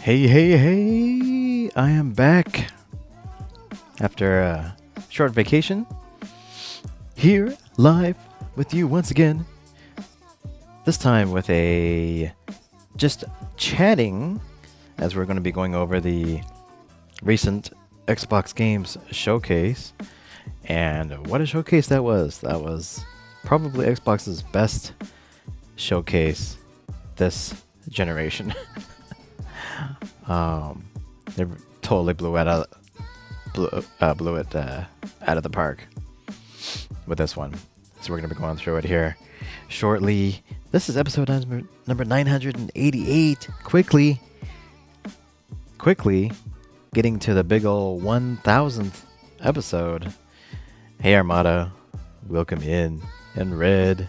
Hey, hey, hey! I am back after a short vacation. Here, live with you once again. This time with a just chatting, as we're going to be going over the recent Xbox Games showcase. And what a showcase that was! That was probably Xbox's best showcase this generation. They totally blew it out of the park with this one. So we're gonna be going through it here shortly. This is episode number 988. Quickly getting to the big ol' 1000th episode. Hey Armada, welcome in red.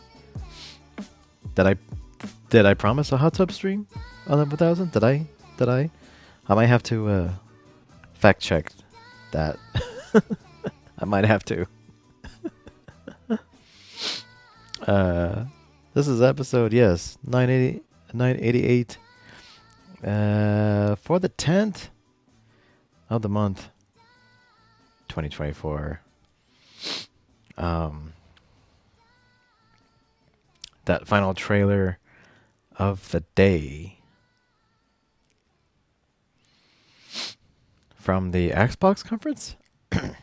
Did I promise a hot tub stream on the 1000? Did I? I might have to fact check that. I might have to. This is episode, yes, 988 for the 10th of the month, 2024. That final trailer of the day from the Xbox conference? Or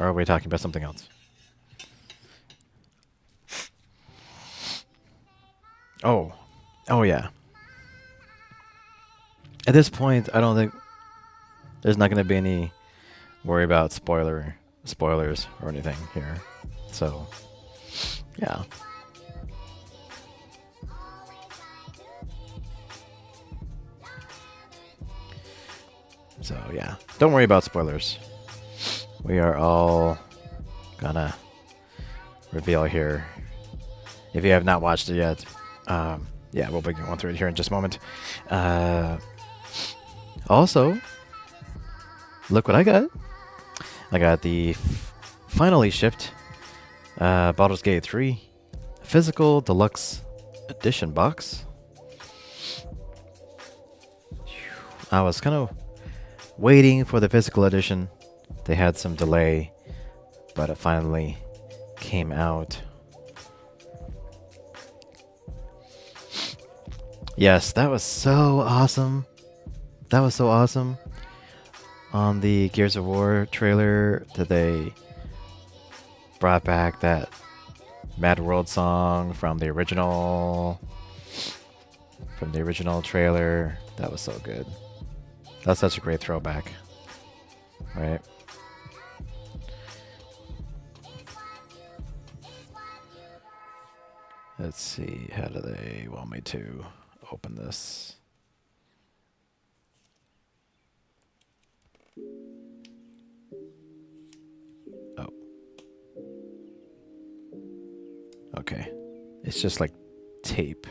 are we talking about something else? Oh yeah. At this point, I don't think there's not going to be any worry about spoilers or anything here. So, yeah. So yeah, don't worry about spoilers. We are all gonna reveal here. If you have not watched it yet, yeah, we'll be going through it here in just a moment. Also, look what I got. I got the finally shipped Baldur's Gate 3 physical deluxe edition box. I was kind of waiting for the physical edition. They had some delay, but it finally came out. Yes, that was so awesome. That was so awesome. On the Gears of War trailer, that they brought back that Mad World song from the original trailer. That was so good. That's such a great throwback, right? Let's see, how do they want me to open this? Oh. Okay. It's just like tape.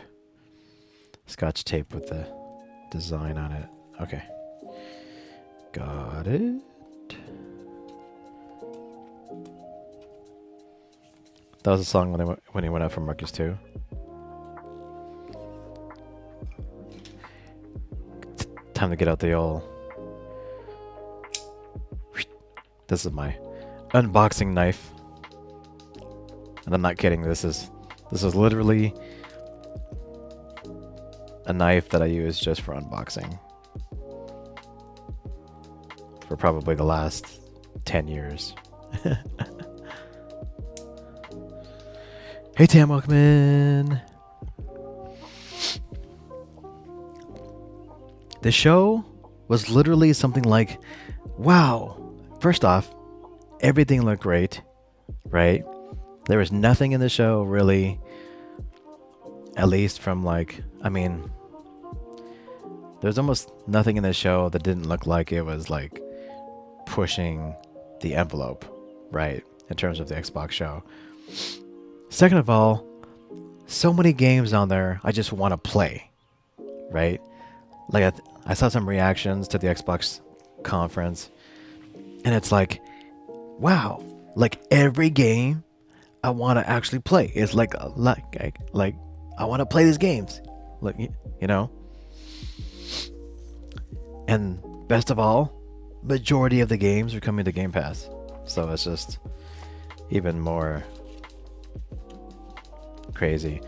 Scotch tape with the design on it. Okay. Got it. That was a song when he went out from Marcus 2. Time to get out the old. This is my unboxing knife, and I'm not kidding. This is literally a knife that I use just for unboxing. For probably the last 10 years. Hey Tam, welcome in. The show was literally something like, wow. First off, everything looked great, right? There was nothing in the show really, at least from there's almost nothing in the show that didn't look like it was like pushing the envelope, right, in terms of the Xbox show. Second of all, so many games on there I just want to play, right? Like I saw some reactions to the Xbox conference, and it's like, wow, like every game I want to actually play. It's like I want to play these games, like, you know. And best of all, majority of the games are coming to Game Pass. So it's just even more crazy.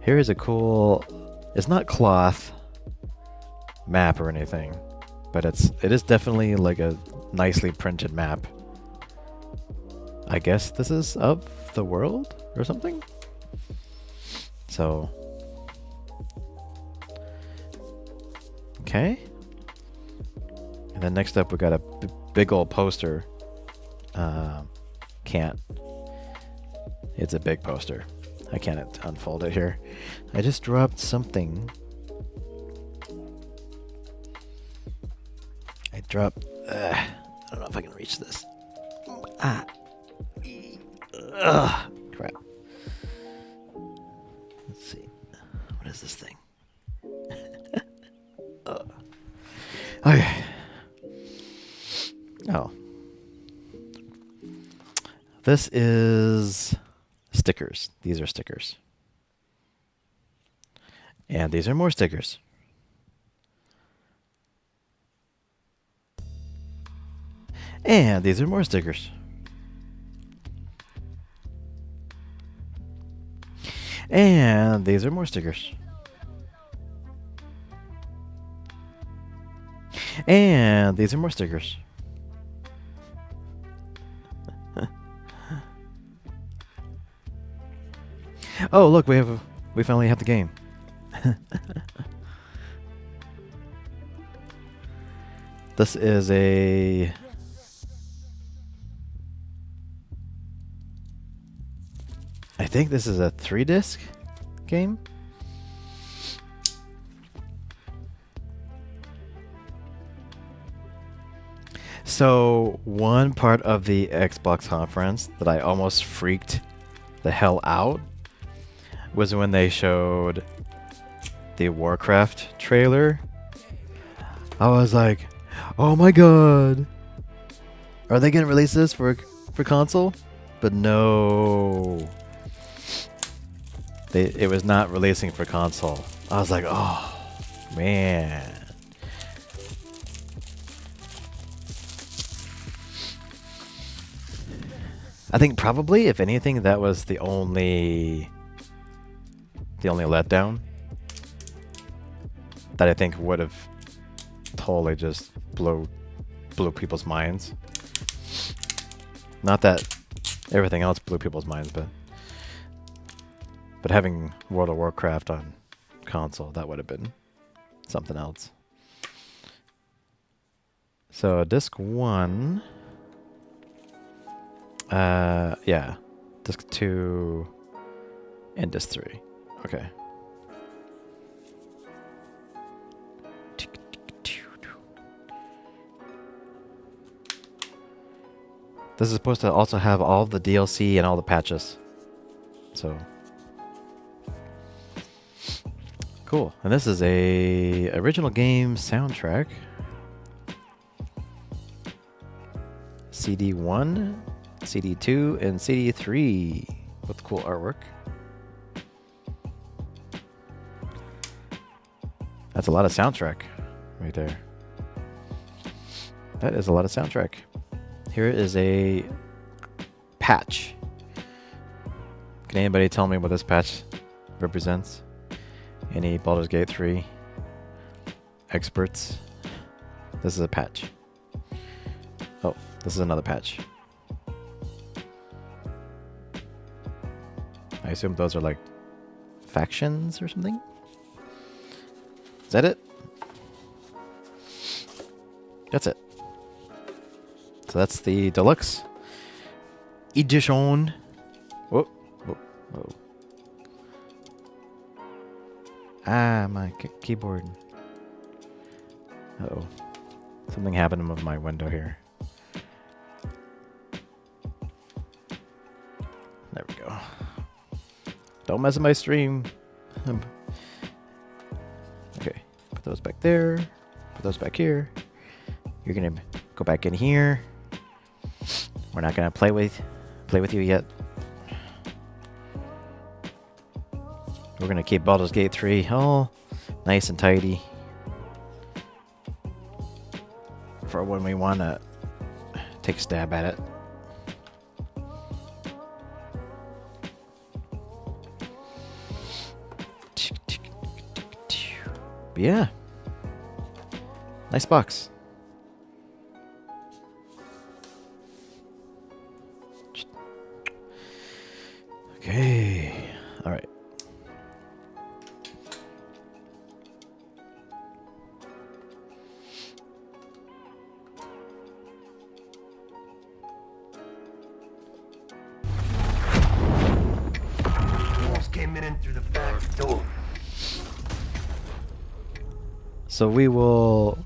Here is a cool, it's not cloth map or anything, but it is definitely like a nicely printed map. I guess this is of the world or something. So, okay. And then next up, we got a big old poster. Can't. It's a big poster. I can't unfold it here. I just dropped something. I dropped. I don't know if I can reach this. Ah. Crap. Let's see. What is this thing? Okay. Oh. This is stickers. These are stickers. And these are more stickers. And these are more stickers. And these are more stickers. And these are more stickers. Oh, look, we finally have the game. This is a I think this is a 3-disc game. So, one part of the Xbox conference that I almost freaked the hell out was when they showed the Warcraft trailer. I was like, oh my god, are they gonna release this for console? But no, it was not releasing for console. I was like, oh man. I think probably, if anything, that was the only letdown that I think would have totally just blew people's minds. Not that everything else blew people's minds, but having World of Warcraft on console, that would have been something else. So disc 1, yeah, disc 2 and disc 3. Okay. This is supposed to also have all the DLC and all the patches. So cool. And this is a original game soundtrack. CD1, CD2, and CD3 with cool artwork. That's a lot of soundtrack right there. That is a lot of soundtrack. Here is a patch. Can anybody tell me what this patch represents? Any Baldur's Gate 3 experts? This is a patch. Oh, this is another patch. I assume those are like factions or something? Is that it? That's it. So that's the deluxe edition. Whoa, whoa, whoa. Ah, my keyboard. Uh-oh. Something happened with my window here. There we go. Don't mess with my stream. Okay, put those back there. Put those back here. You're gonna go back in here. We're not gonna play with you yet. We're gonna keep Baldur's Gate 3 all nice and tidy. for when we want to take a stab at it. But yeah, nice box. Okay, all right. Came in through the back door. So we will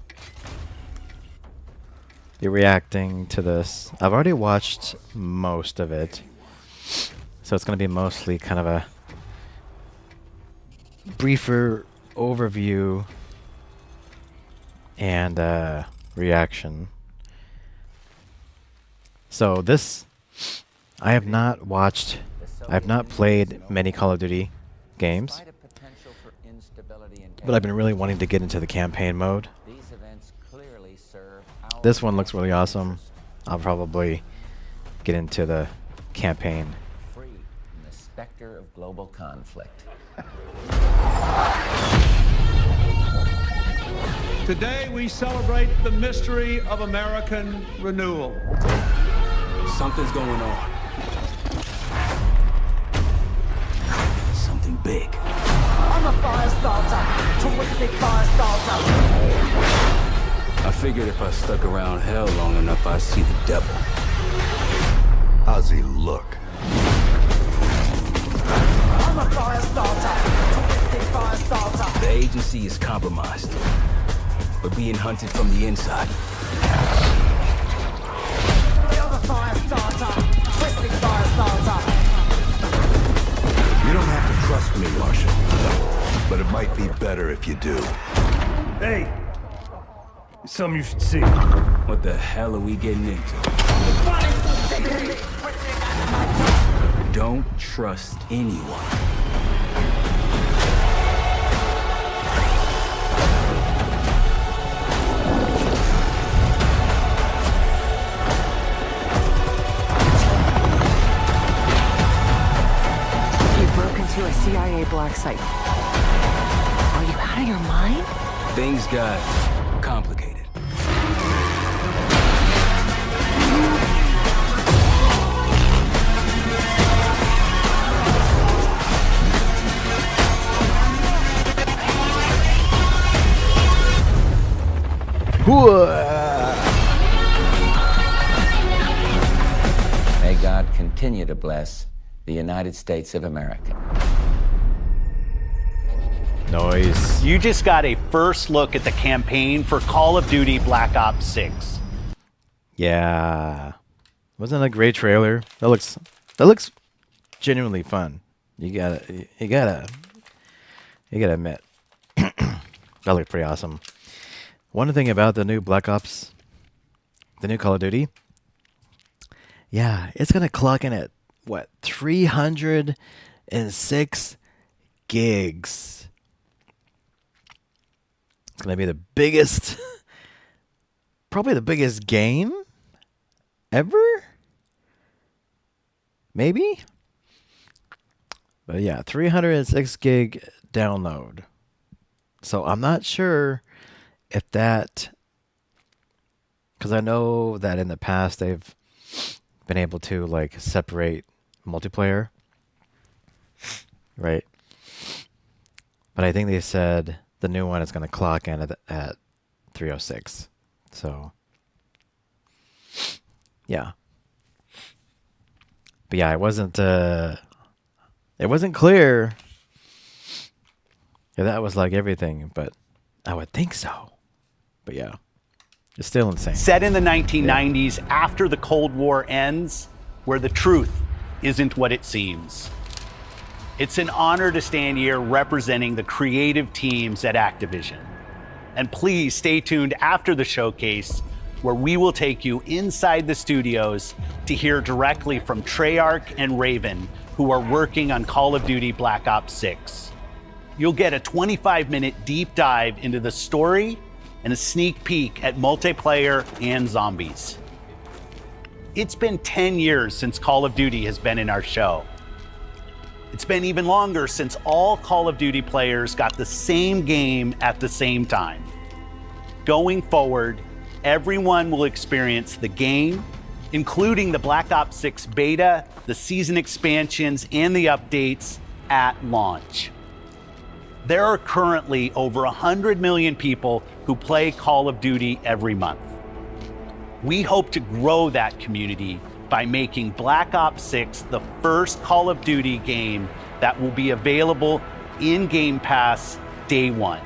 be reacting to this. I've already watched most of it, so it's going to be mostly kind of a briefer overview and reaction. So this, I have not watched. I have not played many Call of Duty games, but I've been really wanting to get into the campaign mode. This one looks really awesome. I'll probably get into the campaign. Free from the specter of global conflict. Today we celebrate the mystery of American renewal. Something's going on. Something big. I'm a fire starter, terrific fire starter. I figured if I stuck around hell long enough, I'd see the devil. How's he look? I'm a fire starter, terrific fire starter. The agency is compromised. We're being hunted from the inside. I'm a fire starter, twisted fire starter. You don't have to trust me, Marshal, but it might be better if you do. Hey, it's something you should see. What the hell are we getting into? Don't trust anyone. To a CIA black site. Are you out of your mind? Things got complicated. May God continue to bless the United States of America. Noise. You just got a first look at the campaign for Call of Duty Black Ops 6. Yeah. Wasn't that a great trailer? That looks genuinely fun. You gotta admit. That looked pretty awesome. One thing about the new Black Ops, the new Call of Duty, yeah, it's gonna clock in at what, 306 gigs. It's gonna be the biggest, probably the biggest game ever, maybe. But yeah, 306 gig download. So I'm not sure if that, because I know that in the past they've been able to like separate multiplayer, right? But I think they said the new one is going to clock in at 306. So yeah. But yeah, it wasn't clear if that was like everything, but I would think so. But yeah, it's still insane. Set in the 1990s, after the Cold War ends, where the truth isn't what it seems. It's an honor to stand here representing the creative teams at Activision. And please stay tuned after the showcase, where we will take you inside the studios to hear directly from Treyarch and Raven, who are working on Call of Duty Black Ops 6. You'll get a 25-minute deep dive into the story, and a sneak peek at multiplayer and zombies. It's been 10 years since Call of Duty has been in our show. It's been even longer since all Call of Duty players got the same game at the same time. Going forward, everyone will experience the game, including the Black Ops 6 beta, the season expansions, and the updates at launch. There are currently over 100 million people who play Call of Duty every month. We hope to grow that community by making Black Ops 6 the first Call of Duty game that will be available in Game Pass day one.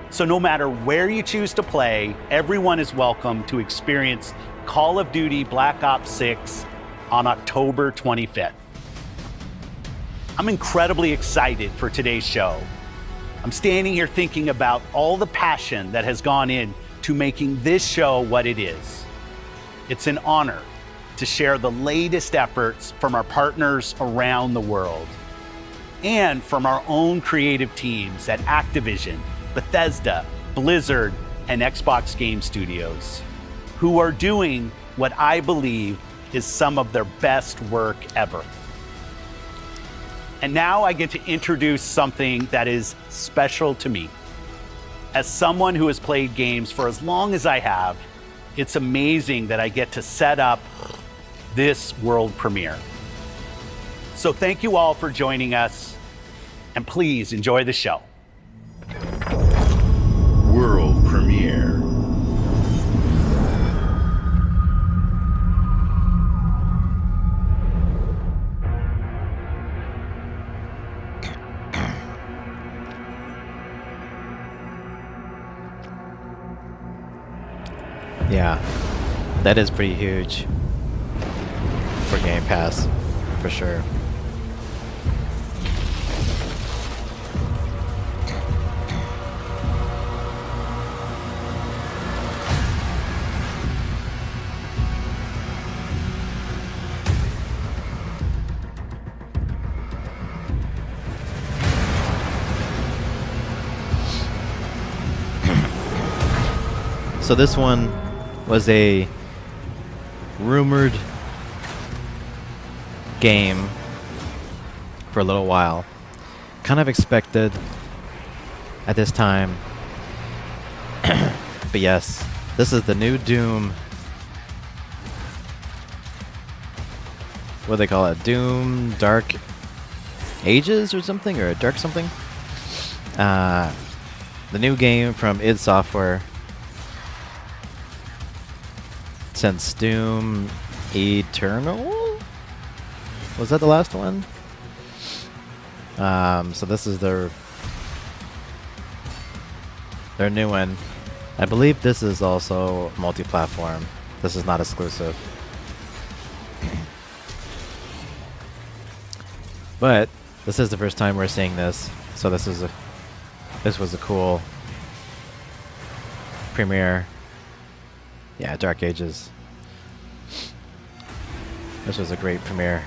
So no matter where you choose to play, everyone is welcome to experience Call of Duty Black Ops 6 on October 25th. I'm incredibly excited for today's show. I'm standing here thinking about all the passion that has gone in to making this show what it is. It's an honor to share the latest efforts from our partners around the world and from our own creative teams at Activision, Bethesda, Blizzard, and Xbox Game Studios, who are doing what I believe is some of their best work ever. And now I get to introduce something that is special to me. As someone who has played games for as long as I have, it's amazing that I get to set up this world premiere. So thank you all for joining us, and please enjoy the show. World premiere. Yeah, that is pretty huge for Game Pass, for sure. So this one was a rumored game for a little while. Kind of expected at this time. But yes, this is the new Doom. What do they call it? Doom Dark Ages or something? Or Dark something? The new game from id Software. Since Doom Eternal? Was that the last one? So this is their new one. I believe this is also multi-platform. This is not exclusive. But this is the first time we're seeing this, so this was a cool premiere. Yeah, Dark Ages. This was a great premiere.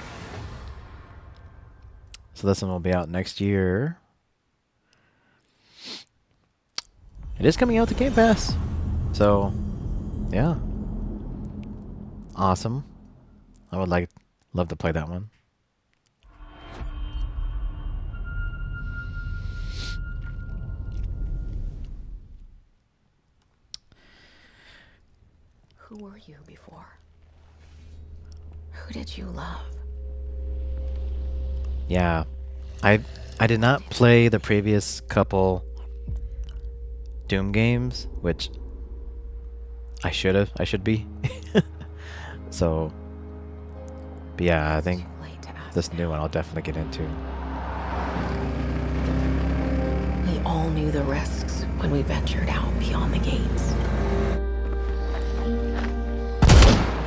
So this one will be out next year. It is coming out to Game Pass. So, yeah. Awesome. I would love to play that one. Who were you before? Who did you love? Yeah. I did not play the previous couple Doom games, which I should be. So, but yeah, I think this new one I'll definitely get into. We all knew the risks when we ventured out beyond the gates.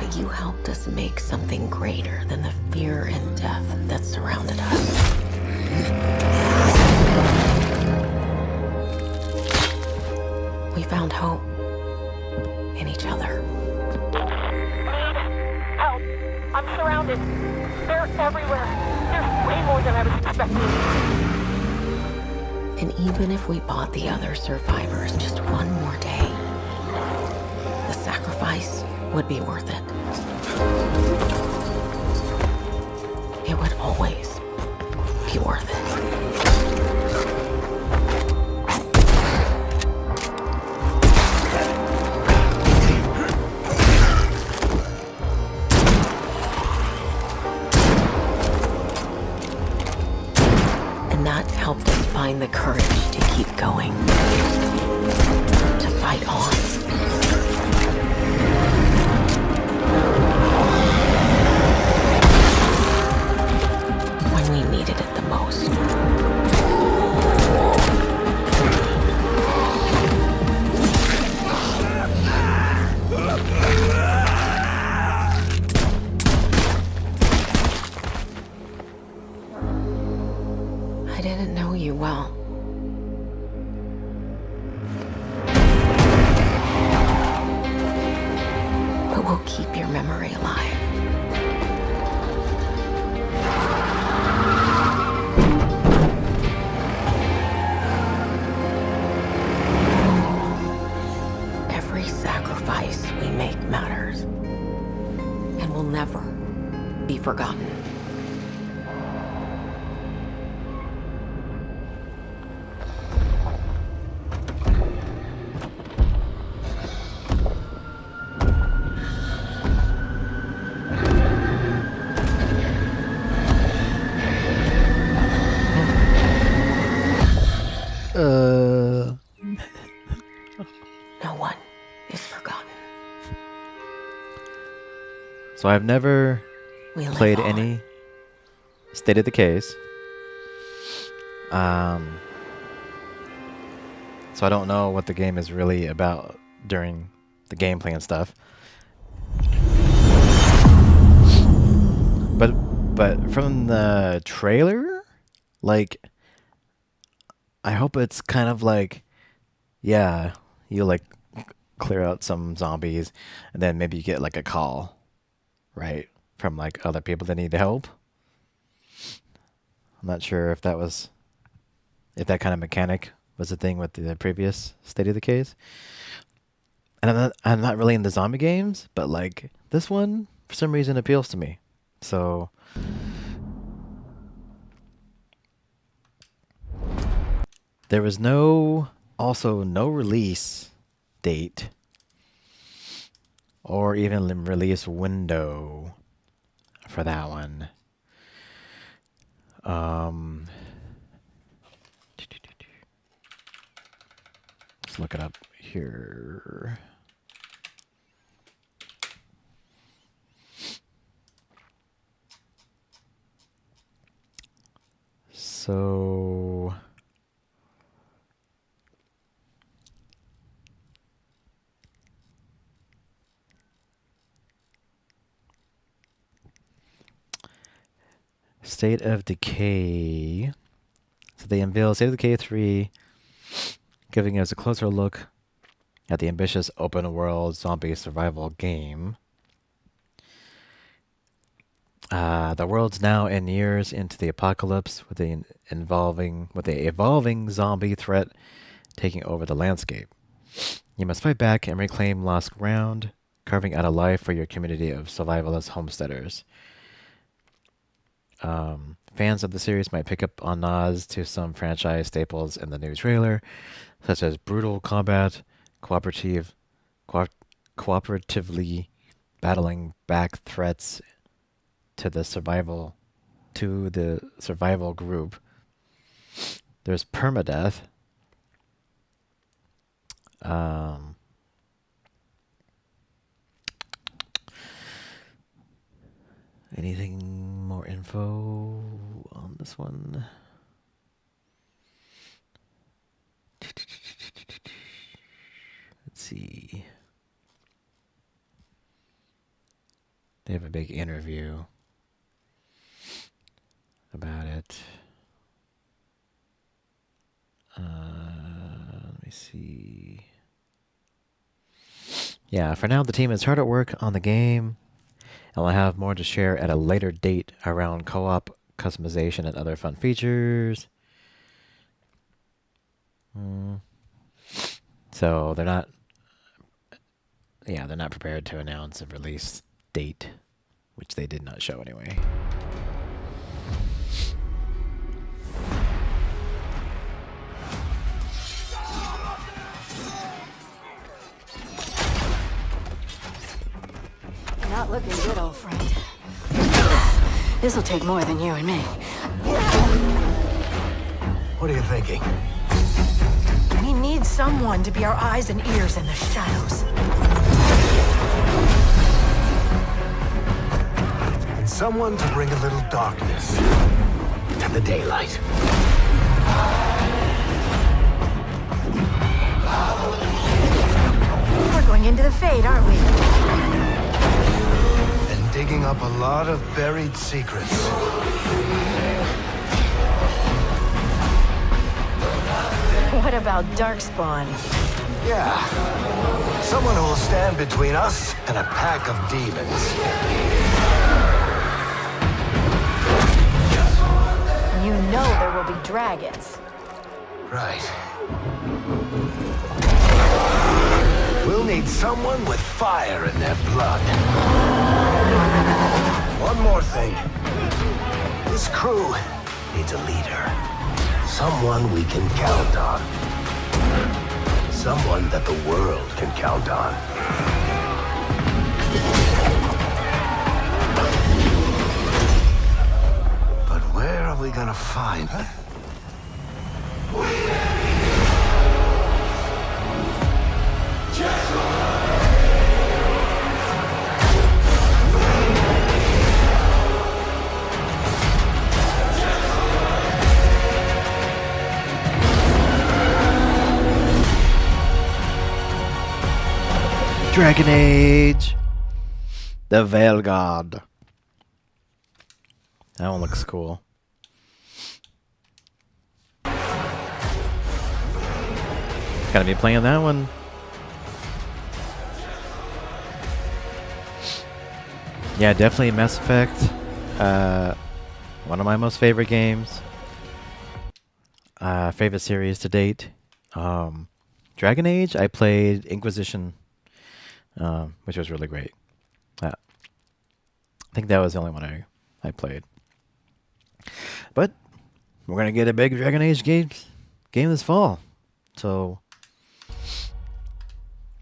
But you helped us make something greater than the fear and death that surrounded us. We found hope in each other. Help! I'm surrounded. They're everywhere. There's way more than I was expecting. And even if we bought the other survivors just one more day, sacrifice would be worth it. It would always be worth it. And that helped us find the courage to keep going, to fight on. When we needed it the most. I didn't know you well. But we'll keep your memory alive. Every sacrifice we make matters and will never be forgotten. No one is forgotten. So I've never We live played on. any State of the Case. So I don't know what the game is really about during the gameplay and stuff. But from the trailer, like, I hope it's kind of like, yeah, you like clear out some zombies, and then maybe you get like a call, right, from like other people that need help. I'm not sure if that kind of mechanic was the thing with the previous State of the Case. And I'm not really into zombie games, but like this one for some reason appeals to me. So there was also no release date or even release window for that one. Let's look it up here. So State of Decay. So they unveiled State of Decay 3, giving us a closer look at the ambitious open-world zombie survival game. The world's now in years into the apocalypse, with the evolving zombie threat taking over the landscape. You must fight back and reclaim lost ground, carving out a life for your community of survivalist homesteaders. Fans of the series might pick up on nods to some franchise staples in the new trailer, such as brutal combat, cooperatively battling back threats to the survival group. There's permadeath. Anything more info on this one? Let's see. They have a big interview about it. Let me see. Yeah, for now the team is hard at work on the game, and we'll have more to share at a later date around co-op, customization, and other fun features. So they're not, yeah, they're not prepared to announce a release date, which they did not show anyway. Not looking good, old friend. This'll take more than you and me. What are you thinking? We need someone to be our eyes and ears in the shadows. And someone to bring a little darkness to the daylight. We're going into the Fade, aren't we? And digging up a lot of buried secrets. What about Darkspawn? Yeah. Someone who will stand between us and a pack of demons. You know there will be dragons. Right. We'll need someone with fire in their blood. One more thing. This crew needs a leader. Someone we can count on. Someone that the world can count on. But where are we gonna find her? Dragon Age, the Veil God. That one looks cool. Gotta be playing that one. Yeah, definitely Mass Effect. One of my most favorite games. Favorite series to date. Dragon Age, I played Inquisition, which was really great. I think that was the only one I played. But we're gonna get a big Dragon Age game this fall. So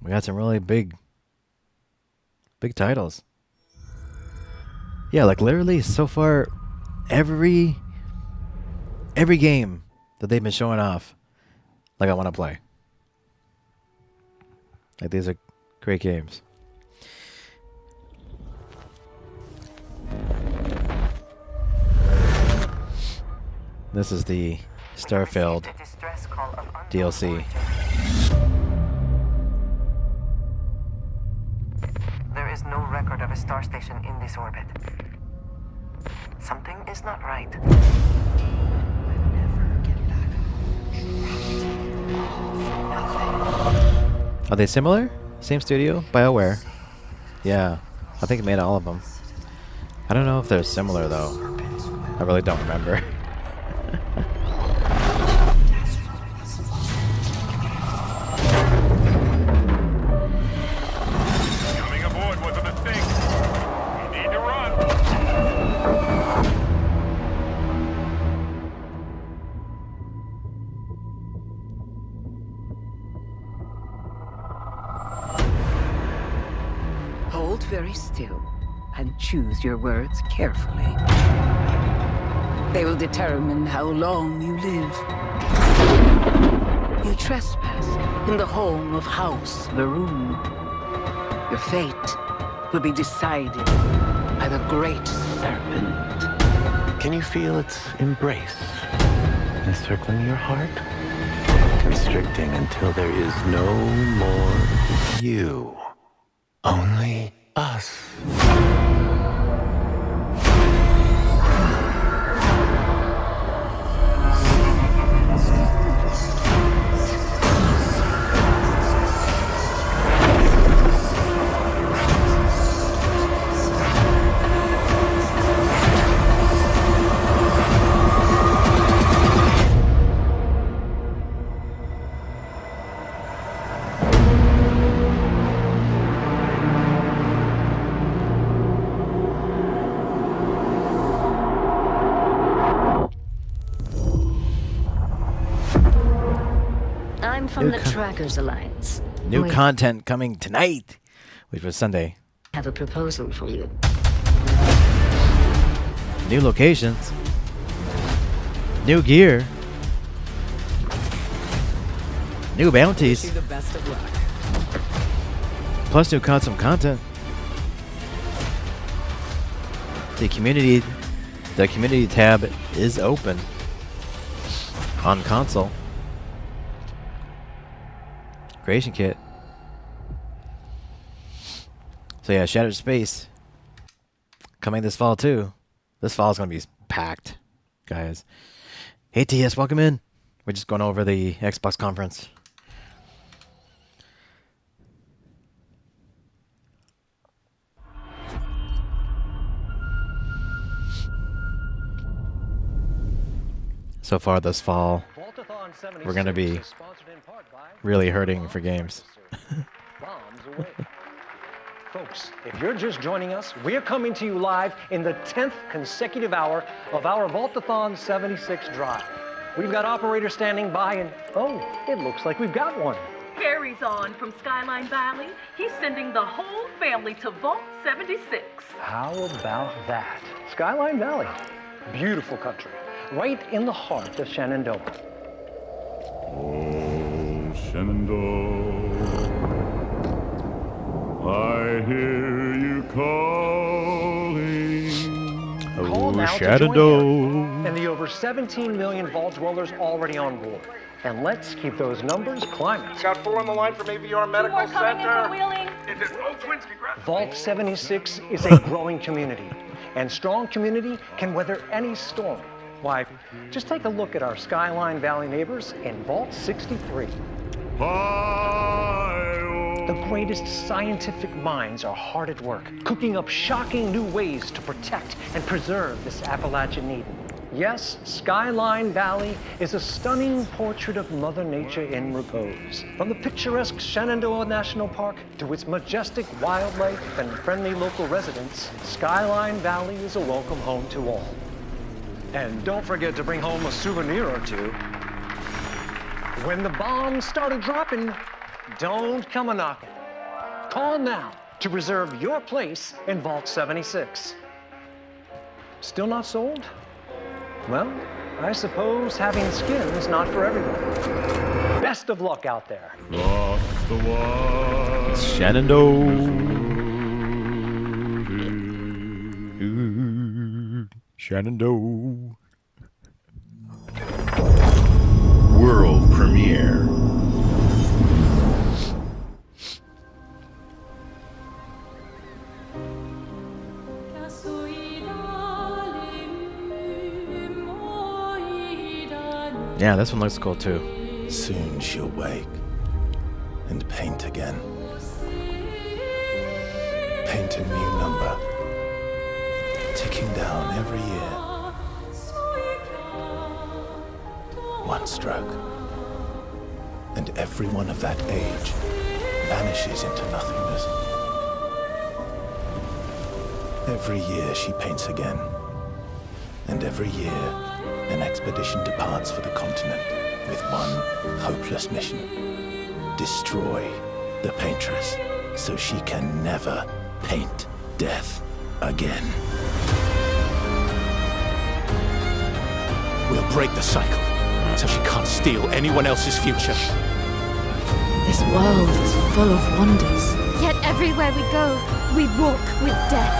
we got some really big titles. Yeah, like literally so far every game that they've been showing off, like I want to play. Like these are great games. This is the Starfield DLC. There is no record of a star station in this orbit. Something is not right. Are they similar? Same studio? BioWare. Yeah, I think it made all of them. I don't know if they're similar though. I really don't remember. Coming aboard was a mistake. We need to run. Hold very still and choose your words carefully. They will determine how long you live. You trespass in the home of House Varoon. Your fate will be decided by the Great Serpent. Can you feel its embrace encircling your heart? Constricting until there is no more you. Only us. I'm from the Trackers Alliance. New We content coming tonight, which was Sunday. have a proposal for you. New locations. New gear. New bounties. The best of luck. Plus new custom content. The community tab is open on console. Creation kit. So yeah, Shattered Space coming this fall too. This fall is gonna be packed, guys. Hey TS, welcome in. We're just going over the Xbox conference. So far this fall, we're going to be really hurting for games. Folks, if you're just joining us, we're coming to you live in the 10th consecutive hour of our Vault-a-thon 76 drive. We've got operators standing by and, oh, it looks like we've got one. Harry's on from Skyline Valley. He's sending the whole family to Vault 76. How about that? Skyline Valley, beautiful country, right in the heart of Shenandoah. Oh, Shenandoah, I hear you calling. Call now to join Harry and the over 17 million Vault dwellers already on board. And let's keep those numbers climbing. Got 4 on the line from AVR Medical Center. Is it roll twins? Congrats. Vault 76 is a growing community, and strong community can weather any storm. Why, just take a look at our Skyline Valley neighbors in Vault 63. The greatest scientific minds are hard at work, cooking up shocking new ways to protect and preserve this Appalachian Eden. Yes, Skyline Valley is a stunning portrait of Mother Nature in repose. From the picturesque Shenandoah National Park to its majestic wildlife and friendly local residents, Skyline Valley is a welcome home to all. And don't forget to bring home a souvenir or two. When the bombs started dropping, don't come a-knocking. Call now to reserve your place in Vault 76. Still not sold? Well, I suppose having skin is not for everyone. Best of luck out there. Shenandoah. Shenandoah. World premiere. Yeah, this one looks cool too. Soon she'll wake and paint again. Paint a new number, ticking down every year. One stroke, and everyone of that age vanishes into nothingness. Every year she paints again, and every year an expedition departs for the continent with one hopeless mission: destroy the paintress so she can never paint death again. We'll break the cycle so she can't steal anyone else's future. This world is full of wonders. Yet everywhere we go, we walk with death.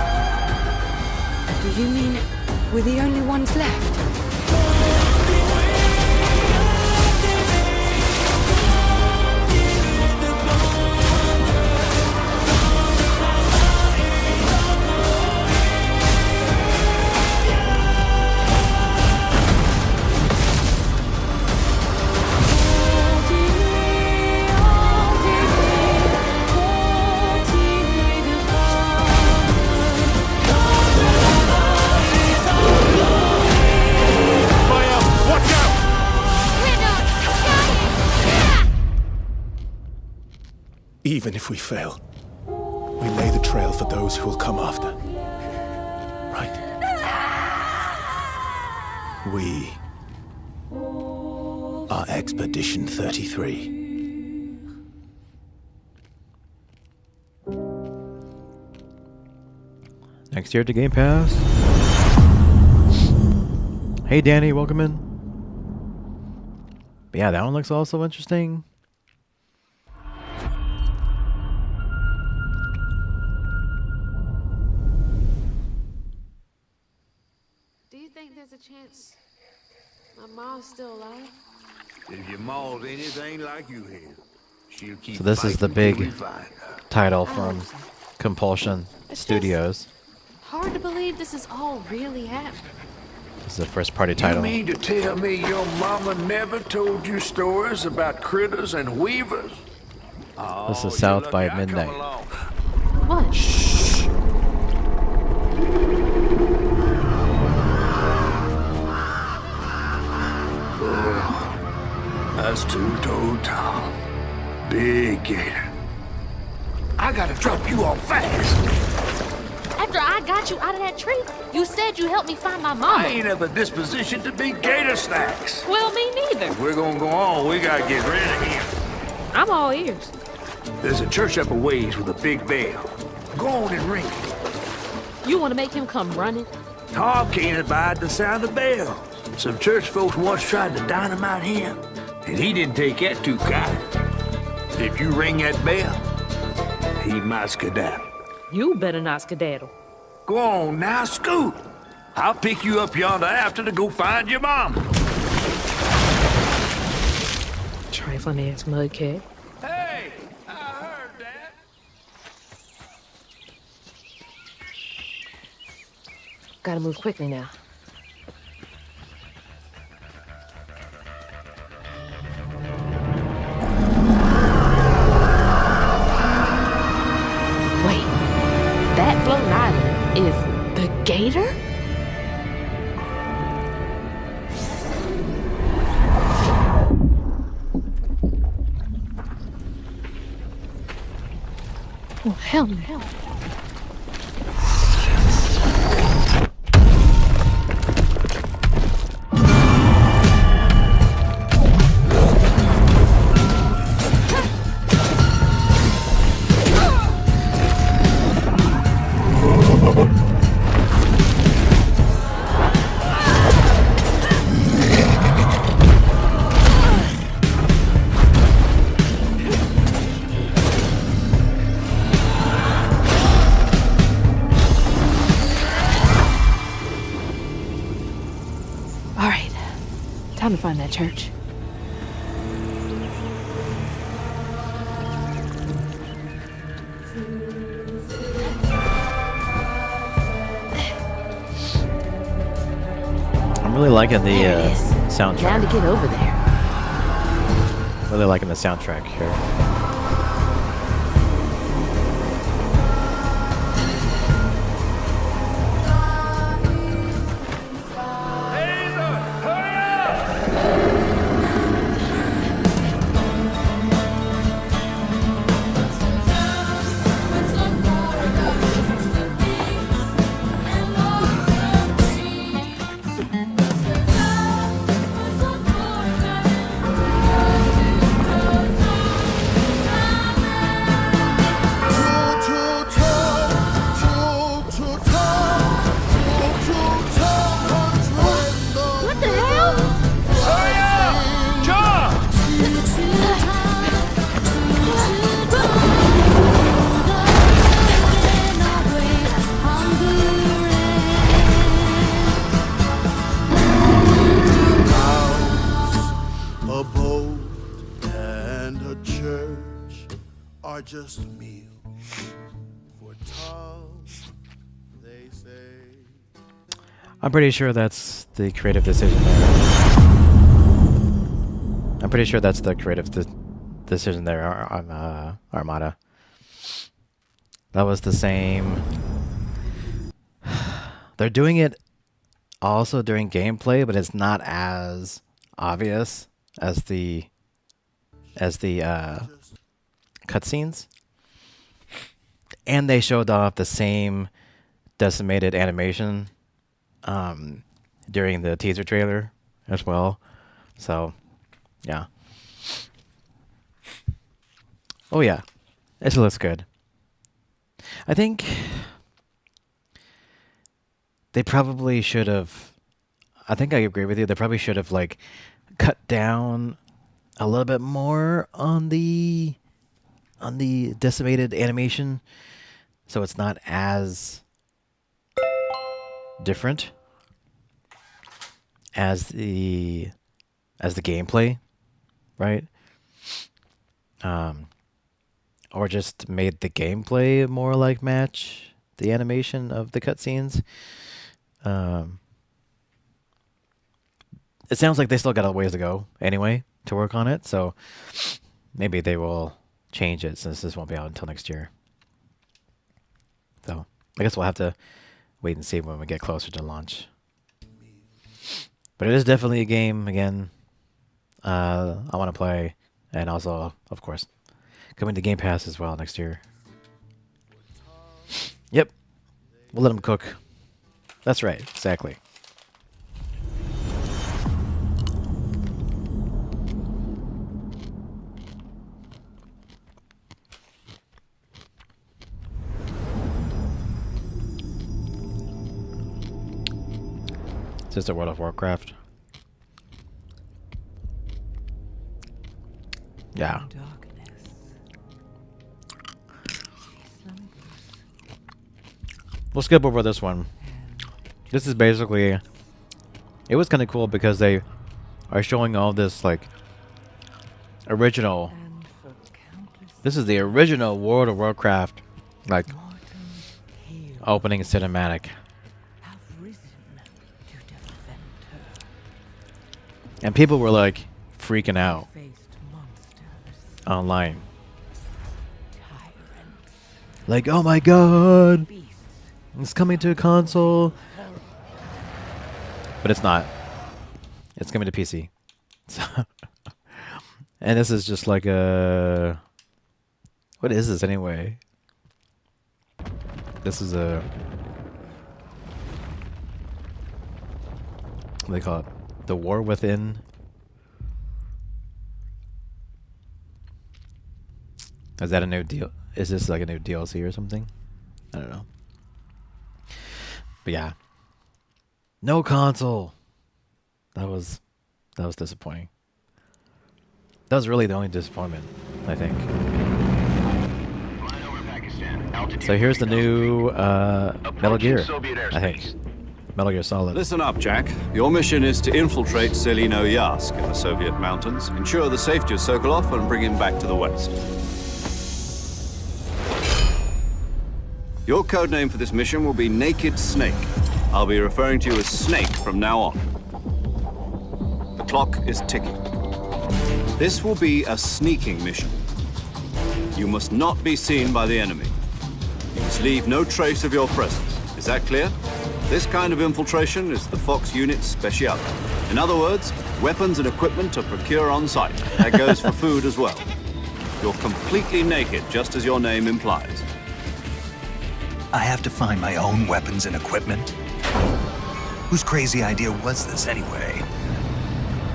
Do you mean we're the only ones left? Even if we fail, we lay the trail for those who will come after. Right? We are Expedition 33. Next year to Game Pass. Hey Danny, welcome in. But yeah, that one looks also interesting. Do you think there's a chance my mom's still alive? If your mom's anything like you here, she'll keep So this is the fighting till we big find her. title from Compulsion Studios. Hard to believe this is all really happening. This is the first party title. You mean to tell me your mama never told you stories about critters and weavers? This is South by Midnight. What? Shh. That's two-toed Tom. Big gator. I gotta drop you off fast. After I got you out of that tree, you said you helped me find my mama. I ain't of a disposition to be gator snacks. Well, me neither. If we're gonna go on, we gotta get rid of him. I'm all ears. There's a church up a ways with a big bell. Go on and ring it. You want to make him come running? Tom can't abide the sound of bells. Some church folks once tried to dynamite him, and he didn't take that too kind. If you ring that bell, he might skedaddle. You better not skedaddle. Go on now, scoot. I'll pick you up yonder after to go find your mom. Trifling ass mudcat. Hey, I heard that. Gotta move quickly now. Wait, that floating island is the gator? Oh, hell no. All right, time to find that church. I'm really liking the soundtrack. Time to get over there. Really liking the soundtrack here. What the hell? Hurry up! Jump! A boat and a church are just meals for Tom, they say. I'm pretty sure that's the creative decision there. I'm pretty sure that's the creative decision there on Armada. That was the same. They're doing it also during gameplay, but it's not as obvious as the cutscenes. And they showed off the same decimated animation during the teaser trailer as well. So, yeah. Oh yeah, it looks good. I think they probably should have. I think I agree with you. They probably should have like cut down a little bit more on the decimated animation, so it's not as different as the gameplay, right? Or just made the gameplay more like match the animation of the cutscenes. It sounds like they still got a ways to go anyway to work on it, so maybe they will change it since this won't be out until next year. So I guess we'll have to wait and see when we get closer to launch. But it is definitely a game, again, I want to play, and also, of course, coming to Game Pass as well next year. Yep. We'll let them cook. That's right, exactly. Just a World of Warcraft. Yeah. We'll skip over this one. This is basically... It was kind of cool because they are showing all this, like, original... This is the original World of Warcraft, like, opening cinematic. And people were like freaking out online. Like, oh my god, it's coming to a console. But it's not. It's coming to PC. So and this is just like a... What is this anyway? This is a... What do they call it? The War Within. Is that a new deal? Is this like a new DLC or something? I don't know. But yeah. No console. That was disappointing. That was really the only disappointment, I think. So here's the new Metal Gear, I think. Metal Gear Solid. Listen up, Jack. Your mission is to infiltrate Selino Yask in the Soviet mountains, ensure the safety of Sokolov, and bring him back to the West. Your codename for this mission will be Naked Snake. I'll be referring to you as Snake from now on. The clock is ticking. This will be a sneaking mission. You must not be seen by the enemy. You must leave no trace of your presence. Is that clear? This kind of infiltration is the Fox unit's specialty. In other words, weapons and equipment to procure on site. That goes for food as well. You're completely naked, just as your name implies. I have to find my own weapons and equipment? Whose crazy idea was this anyway?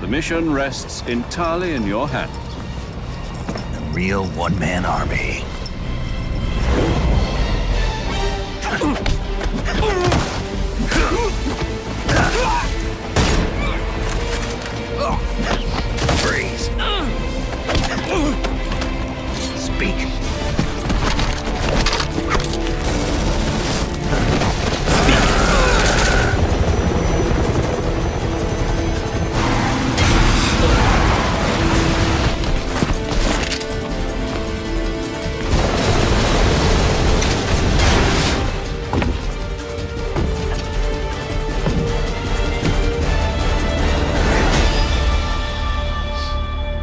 The mission rests entirely in your hands. A real one-man army. Freeze. Speak.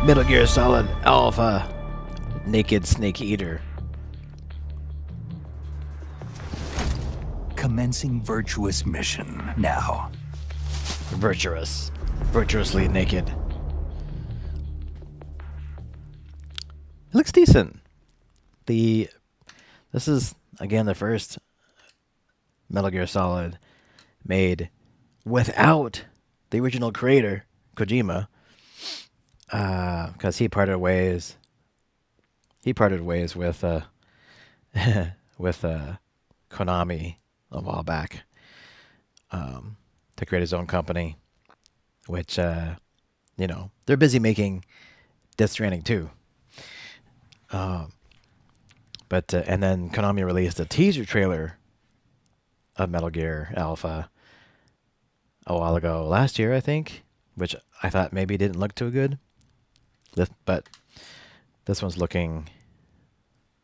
Metal Gear Solid Alpha. Naked Snake Eater. Commencing virtuous mission now. Virtuous. Virtuously naked. It looks decent. This is, again, the first Metal Gear Solid made without the original creator, Kojima. Because he parted ways with with Konami a while back. to create his own company, which, you know, they're busy making Death Stranding 2. But and then Konami released a teaser trailer of Metal Gear Alpha a while ago, last year, I think, which I thought maybe didn't look too good. But this one's looking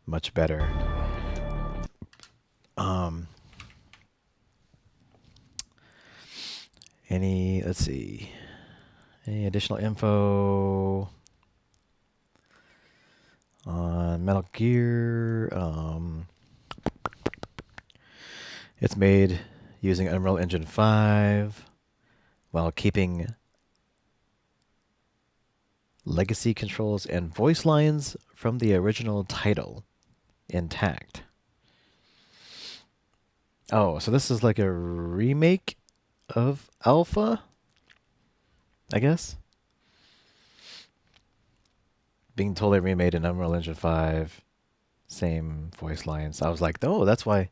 much better. Let's see, any additional info on Metal Gear? It's made using Unreal Engine 5 while keeping legacy controls and voice lines from the original title intact. Oh, so this is like a remake of Alpha, I guess? Being totally remade in Unreal Engine 5, same voice lines. I was like, oh, that's why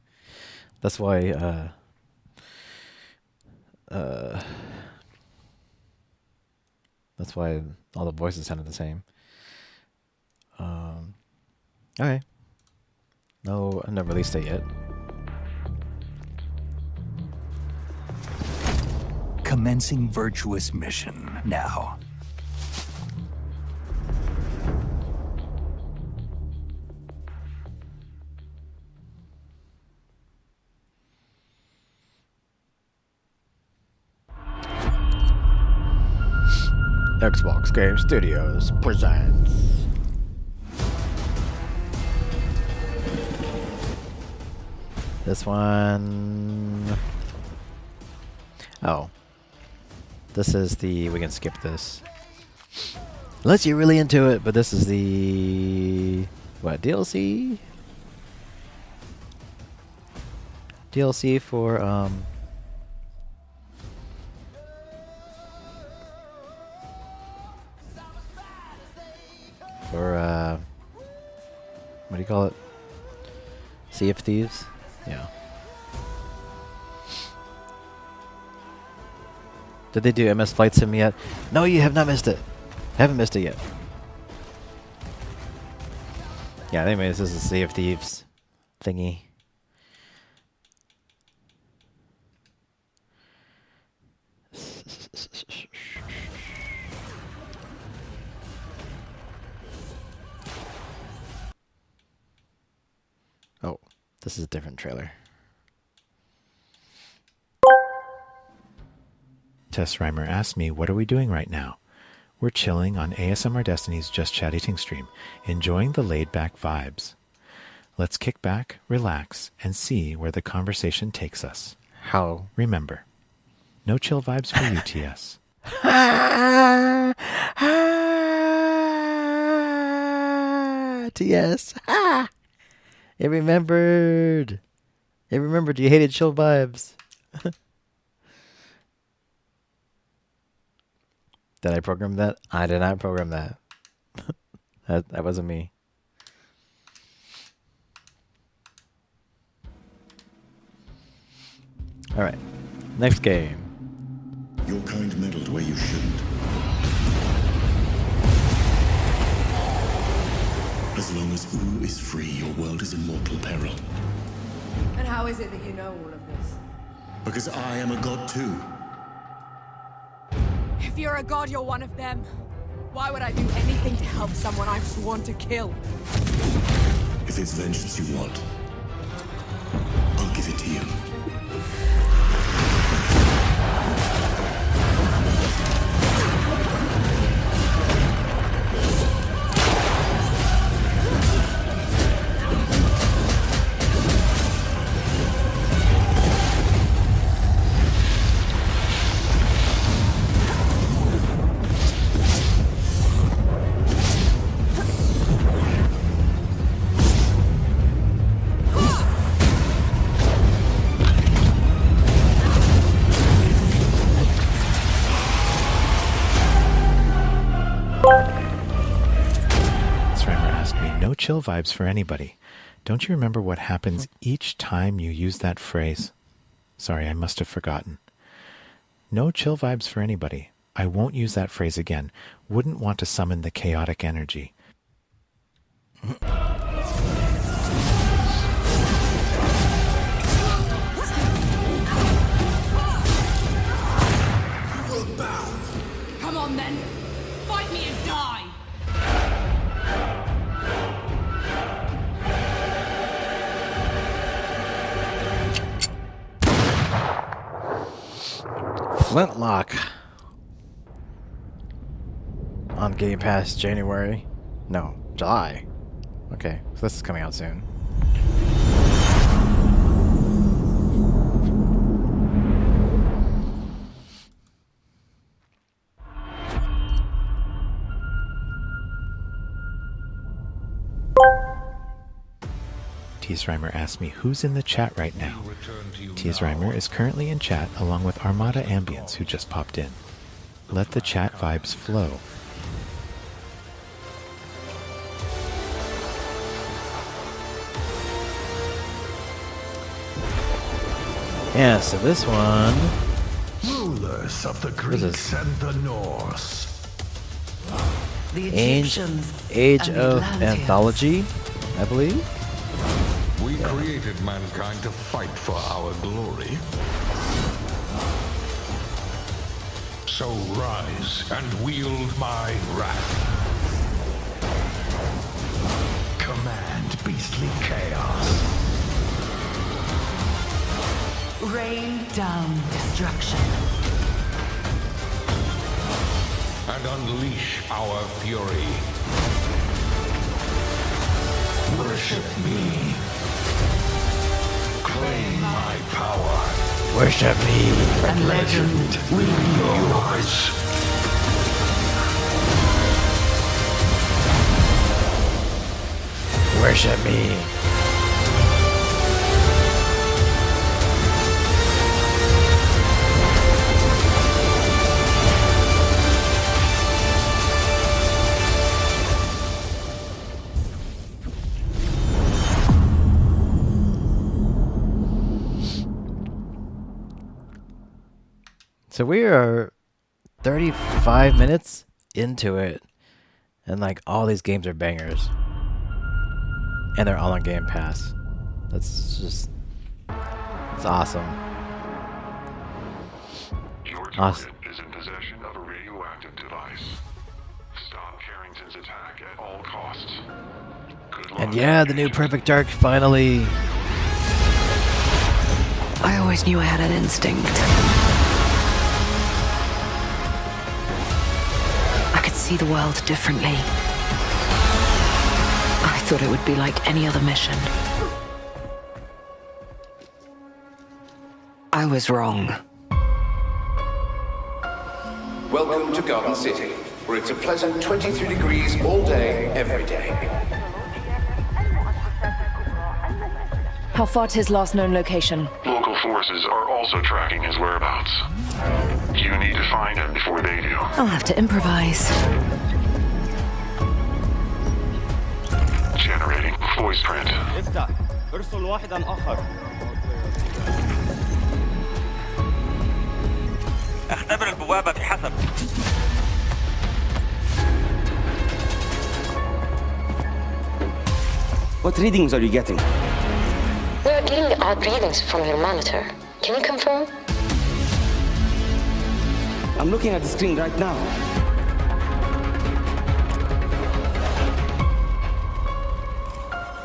all the voices sounded the same. Okay. No, I've never released it yet. Commencing virtuous mission now. Xbox Game Studios presents this one. Oh, this is the, we can skip this unless you're really into it, but this is the, what, DLC for what do you call it? Sea of Thieves? Yeah. Did they do MS Flight Sim yet? No, you have not missed it. Haven't missed it yet. Yeah, anyways, this is a Sea of Thieves thingy. Oh, this is a different trailer. Tess Reimer asked me, what are we doing right now? We're chilling on ASMR Destiny's Just Chat Eating stream, enjoying the laid-back vibes. Let's kick back, relax, and see where the conversation takes us. How? Remember, no chill vibes for you, TS. TS. It remembered. It remembered you hated chill vibes. Did I program that? I did not program that. That wasn't me. All right. Next game. Your kind meddled where you shouldn't. As long as Oo is free, your world is in mortal peril. And how is it that you know all of this? Because I am a god too. If you're a god, you're one of them. Why would I do anything to help someone I've sworn to kill? If it's vengeance you want, I'll give it to you. Chill vibes for anybody. Don't you remember what happens each time you use that phrase? Sorry, I must have forgotten. No chill vibes for anybody. I won't use that phrase again. Wouldn't want to summon the chaotic energy. Come on then! Fight me and die! Flintlock on Game Pass January. No, July. Okay, so this is coming out soon. Tease Rhymer asked me who's in the chat right now. Tease Rhymer is currently in chat along with Armada Ambience, who just popped in. Let the chat vibes flow. Yeah, so this one... Rulers of the Greeks and the Norse. The Age Egyptians and the of Atlanteans. Anthology, I believe. We created mankind to fight for our glory. So rise and wield my wrath. Command beastly chaos. Rain down destruction. And unleash our fury. Worship me. Claim my power. Worship me. And legend will be yours. Worship me. So we are 35 minutes into it, and like all these games are bangers, and they're all on Game Pass. That's just, it's awesome. Your Awesome. target is in possession of a radioactive device. Stop Carrington's attack at all costs. Good luck. And yeah, the new Perfect Dark finally. I always knew I had an instinct. I could see the world differently. I thought it would be like any other mission. I was wrong. Welcome to Garden City, where it's a pleasant 23 degrees all day, every day. How far to his last known location? Local forces are also tracking his whereabouts. You need to find him before they do. I'll have to improvise. Generating voice print. افتح. ارسل واحدا آخر. اختبر البوابة بحسب. What readings are you getting? We are getting odd readings from your monitor. Can you confirm? I'm looking at the screen right now.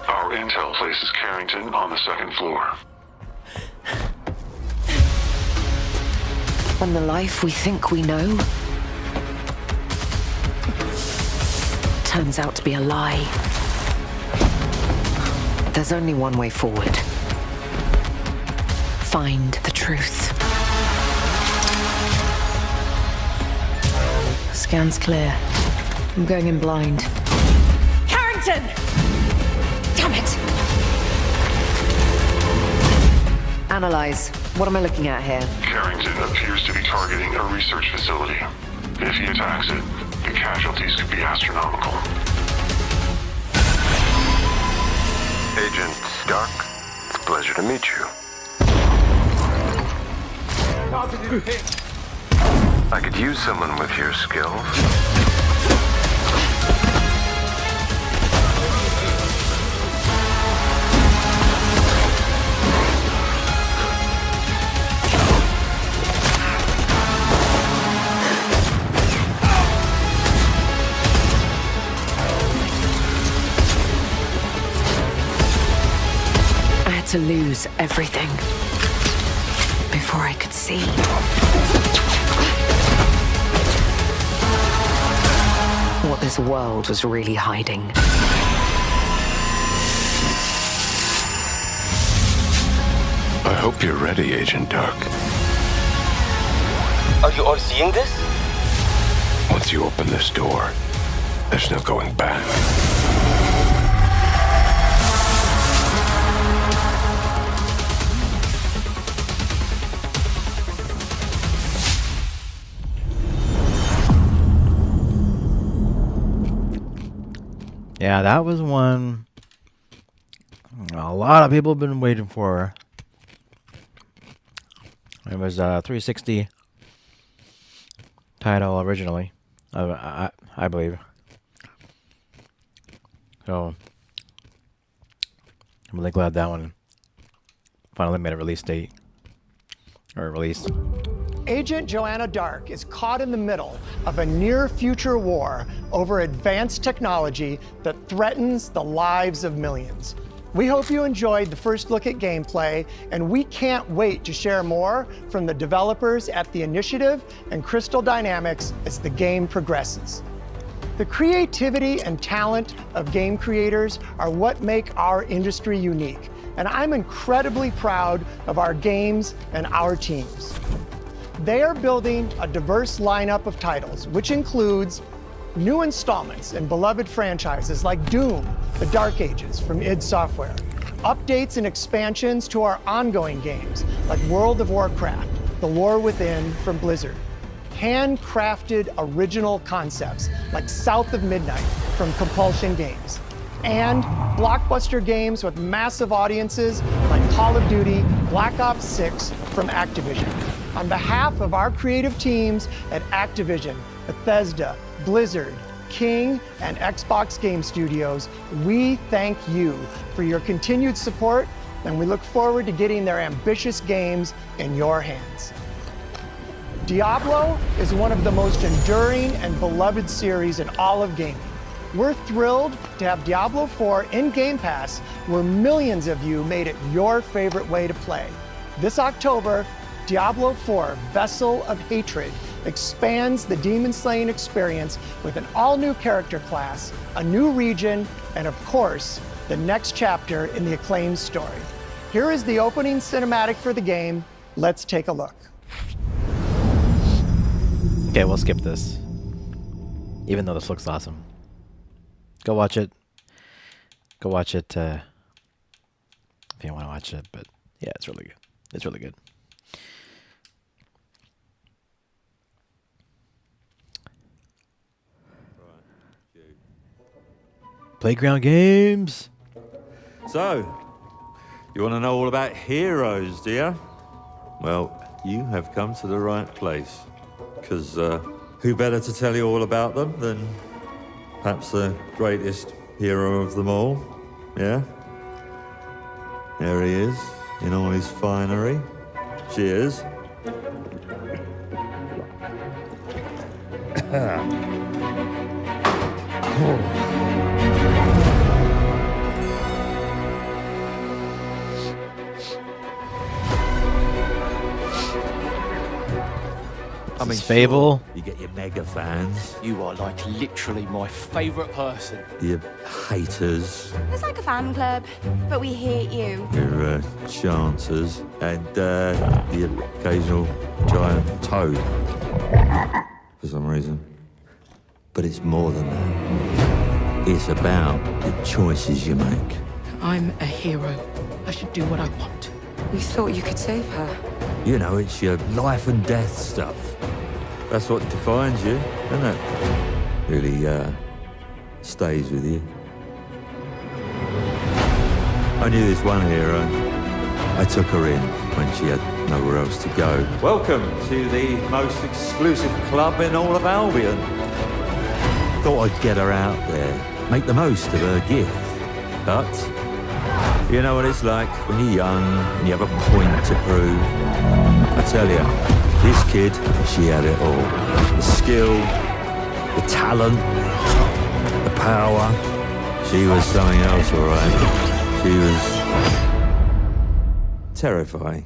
Our intel places Carrington on the second floor. When the life we think we know turns out to be a lie. There's only one way forward. Find the truth. Scan's clear. I'm going in blind. Carrington! Damn it! Analyze. What am I looking at here? Carrington appears to be targeting a research facility. If he attacks it, the casualties could be astronomical. Agent Stark, it's a pleasure to meet you. I could use someone with your skills. I had to lose everything before I could see. What this world was really hiding. I hope you're ready, Agent Dark. Are you all seeing this? Once you open this door, there's no going back. Yeah, that was one a lot of people have been waiting for. It was a 360 title originally, I believe. So I'm really glad that one finally made a release date or release. Agent Joanna Dark is caught in the middle of a near-future war over advanced technology that threatens the lives of millions. We hope you enjoyed the first look at gameplay, and we can't wait to share more from the developers at The Initiative and Crystal Dynamics as the game progresses. The creativity and talent of game creators are what make our industry unique, and I'm incredibly proud of our games and our teams. They are building a diverse lineup of titles, which includes new installments in beloved franchises like Doom, The Dark Ages from id Software, updates and expansions to our ongoing games like World of Warcraft, The War Within from Blizzard, handcrafted original concepts like South of Midnight from Compulsion Games, and blockbuster games with massive audiences like Call of Duty, Black Ops 6 from Activision. On behalf of our creative teams at Activision, Bethesda, Blizzard, King, and Xbox Game Studios, we thank you for your continued support, and we look forward to getting their ambitious games in your hands. Diablo is one of the most enduring and beloved series in all of gaming. We're thrilled to have Diablo 4 in Game Pass, where millions of you made it your favorite way to play. This October, Diablo 4 Vessel of Hatred expands the demon slaying experience with an all-new character class, a new region, and of course, the next chapter in the acclaimed story. Here is the opening cinematic for the game. Let's take a look. Okay, we'll skip this. Even though this looks awesome. Go watch it. Go watch it if you want to watch it, but yeah, it's really good. It's really good. Playground games. So, you want to know all about heroes, do you? Well, you have come to the right place. Because who better to tell you all about them than perhaps the greatest hero of them all? Yeah? There he is, in all his finery. Cheers. I mean, Fable. You get your mega fans, You are like literally my favourite person. your haters, It's like a fan club, but we hate you. your chancers, and the occasional giant toad. For some reason. But it's more than that. It's about the choices you make. I'm a hero. I should do what I want. We thought you could save her. You know, it's your life and death stuff. That's what defines you, isn't it? Really, stays with you. I knew this one hero. I took her in when she had nowhere else to go. Welcome to the most exclusive club in all of Albion. Thought I'd get her out there, make the most of her gift. But you know what it's like when you're young and you have a point to prove. I tell you, this kid, she had it all. The skill, the talent, the power. She was something else, all right. She was terrifying.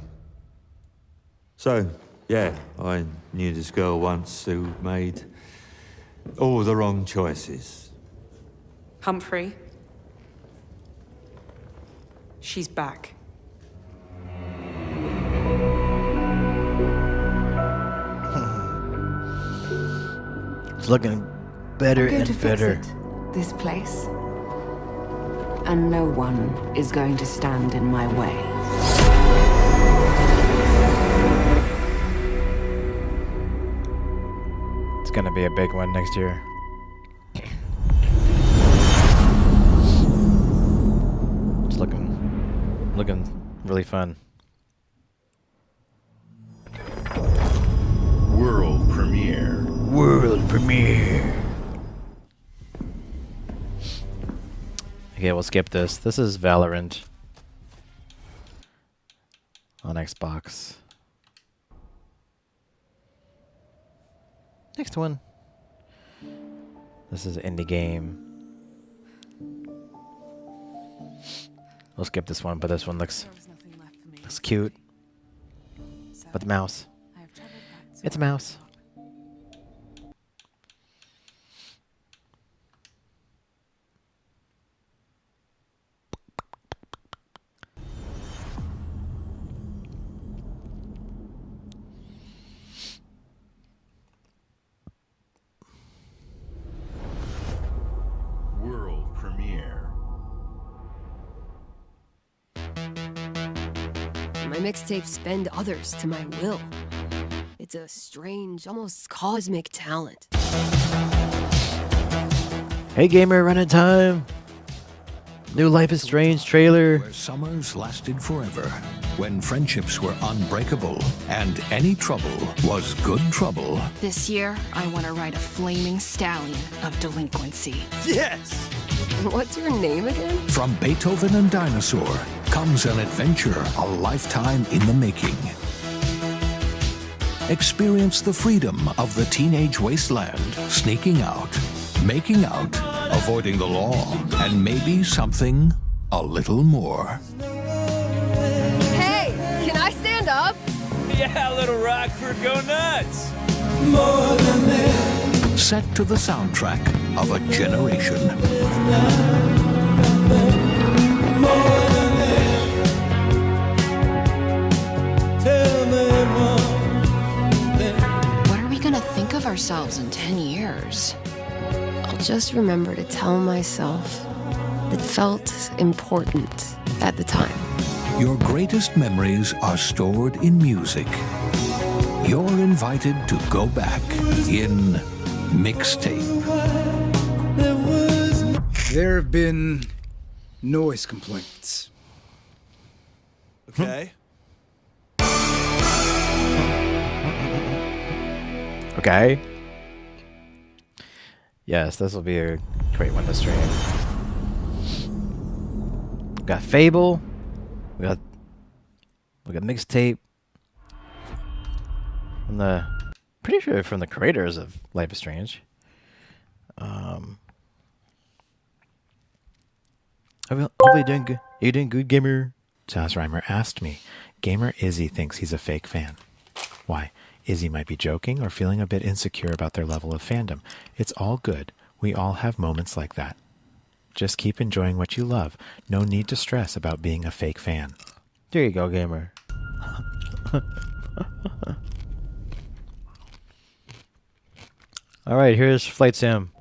So, yeah, I knew this girl once who made all the wrong choices. Humphrey. She's back. It's looking better I'm going to and better. fix it, this place. And no one is going to stand in my way. It's gonna be a big one next year. It's looking really fun. World premiere. World premiere. Okay, we'll skip this. This is Valorant on Xbox. Next one. This is an indie game. We'll skip this one, but this one looks cute. But the mouse. It's a mouse. World premiere. My mixtapes bend others to my will. It's a strange, almost cosmic talent. Hey gamer, running time. New Life is Strange trailer. Where summers lasted forever, when friendships were unbreakable, and any trouble was good trouble. This year, I want to ride a flaming stallion of delinquency. Yes! What's your name again? From Beethoven and Dinosaur comes an adventure a lifetime in the making. Experience the freedom of the teenage wasteland, sneaking out, making out, avoiding the law, and maybe something a little more. Hey, can I stand up? Yeah, little Rockford, go nuts! Set to the soundtrack of a generation. What are we gonna think of ourselves in 10 years? I'll just remember to tell myself it felt important at the time. Your greatest memories are stored in music. You're invited to go back in mixtape. There have been noise complaints. Okay. Okay. Yes, this will be a great one to stream. We got Fable. We got mixtape. From the pretty sure from the creators of Life is Strange. Hopefully you're doing good. You're doing good, gamer. Jazz Reimer asked me, Gamer Izzy thinks he's a fake fan. Why? Izzy might be joking or feeling a bit insecure about their level of fandom. It's all good. We all have moments like that. Just keep enjoying what you love. No need to stress about being a fake fan. There you go, gamer. All right, here's Flight Sim.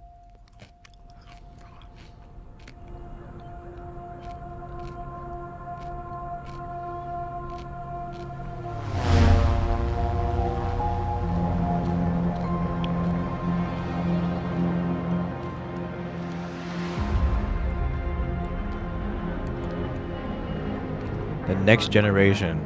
The next generation.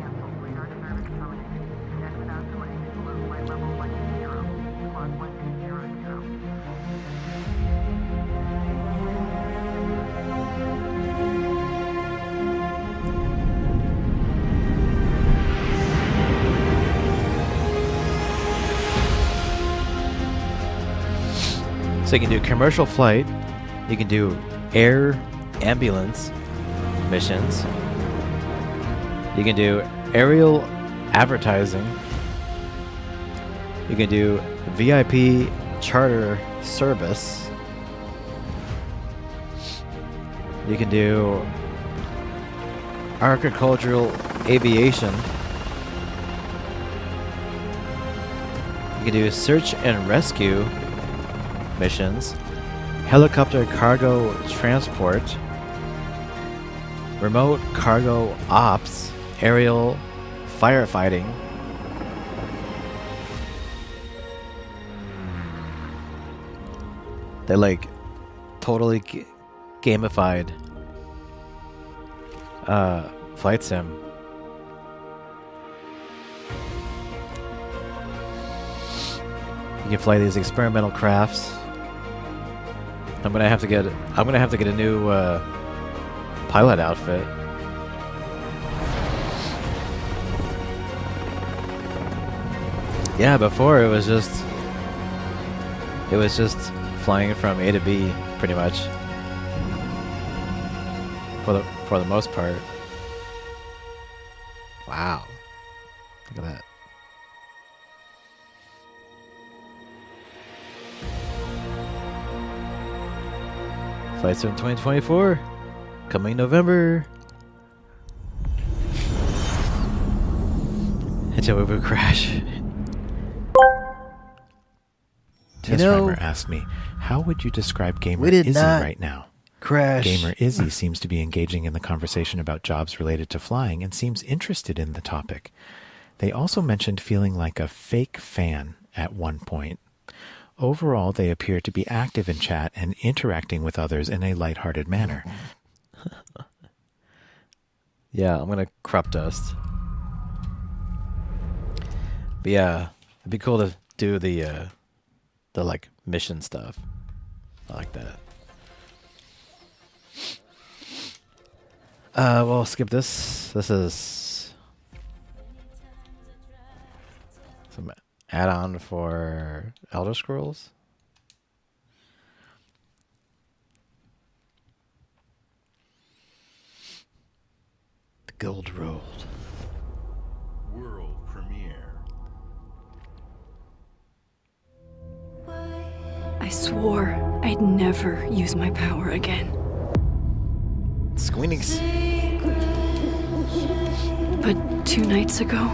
So you can do commercial flight, you can do air ambulance missions, you can do aerial advertising, you can do VIP charter service, you can do agricultural aviation, you can do search and rescue missions, helicopter cargo transport, remote cargo ops, aerial firefighting, they like totally gamified flight sim. You can fly these experimental crafts. I'm gonna have to get a new pilot outfit. Yeah, before it was just flying from A to B pretty much for the most part. Wow. Look at that. Flight Sim 2024, coming November. Until we crash. Test Rhymer asked me, how would you describe Gamer Izzy right now? Crash. Gamer Izzy seems to be engaging in the conversation about jobs related to flying and seems interested in the topic. They also mentioned feeling like a fake fan at one point. Overall, they appear to be active in chat and interacting with others in a lighthearted manner. Yeah, I'm gonna crop dust. But yeah, it'd be cool to do the like mission stuff. I like that. We'll skip this. This is some add-on for Elder Scrolls. The Gold Road. World premiere. I swore I'd never use my power again. Squeenix. But 2 nights ago,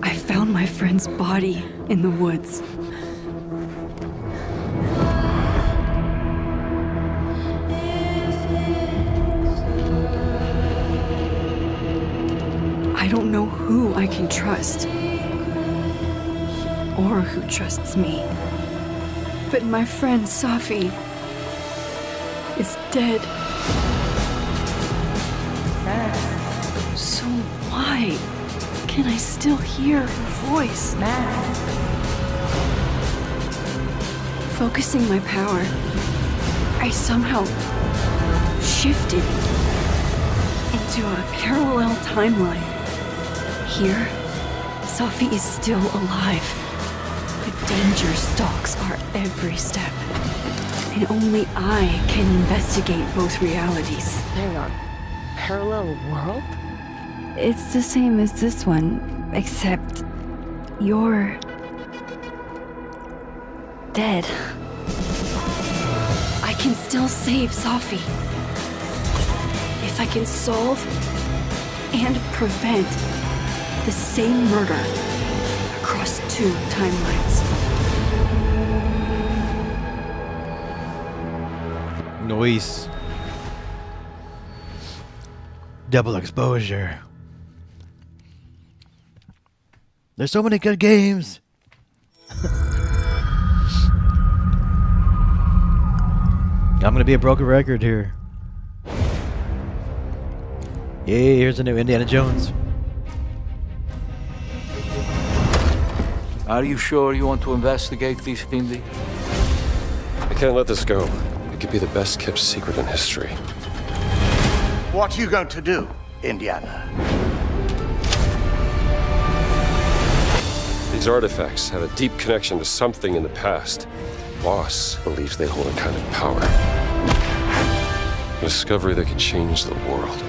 I found my friend's body in the woods. I don't know who I can trust, or who trusts me. But my friend Safi is dead. So why can I still hear her voice? Focusing my power, I somehow shifted into a parallel timeline. Here, Safi is still alive, but danger stalks our every step. And only I can investigate both realities. Hang on. Parallel world? It's the same as this one, except you're dead. I can still save Safi. If I can solve and prevent the same murder across 2 timelines. Noise. Double exposure. There's so many good games. I'm gonna be a broken record here. Yay, here's a new Indiana Jones. Are you sure you want to investigate this, Indy? I can't let this go. It could be the best kept secret in history. What are you going to do, Indiana? These artifacts have a deep connection to something in the past. Boss believes they hold a kind of power. A discovery that could change the world.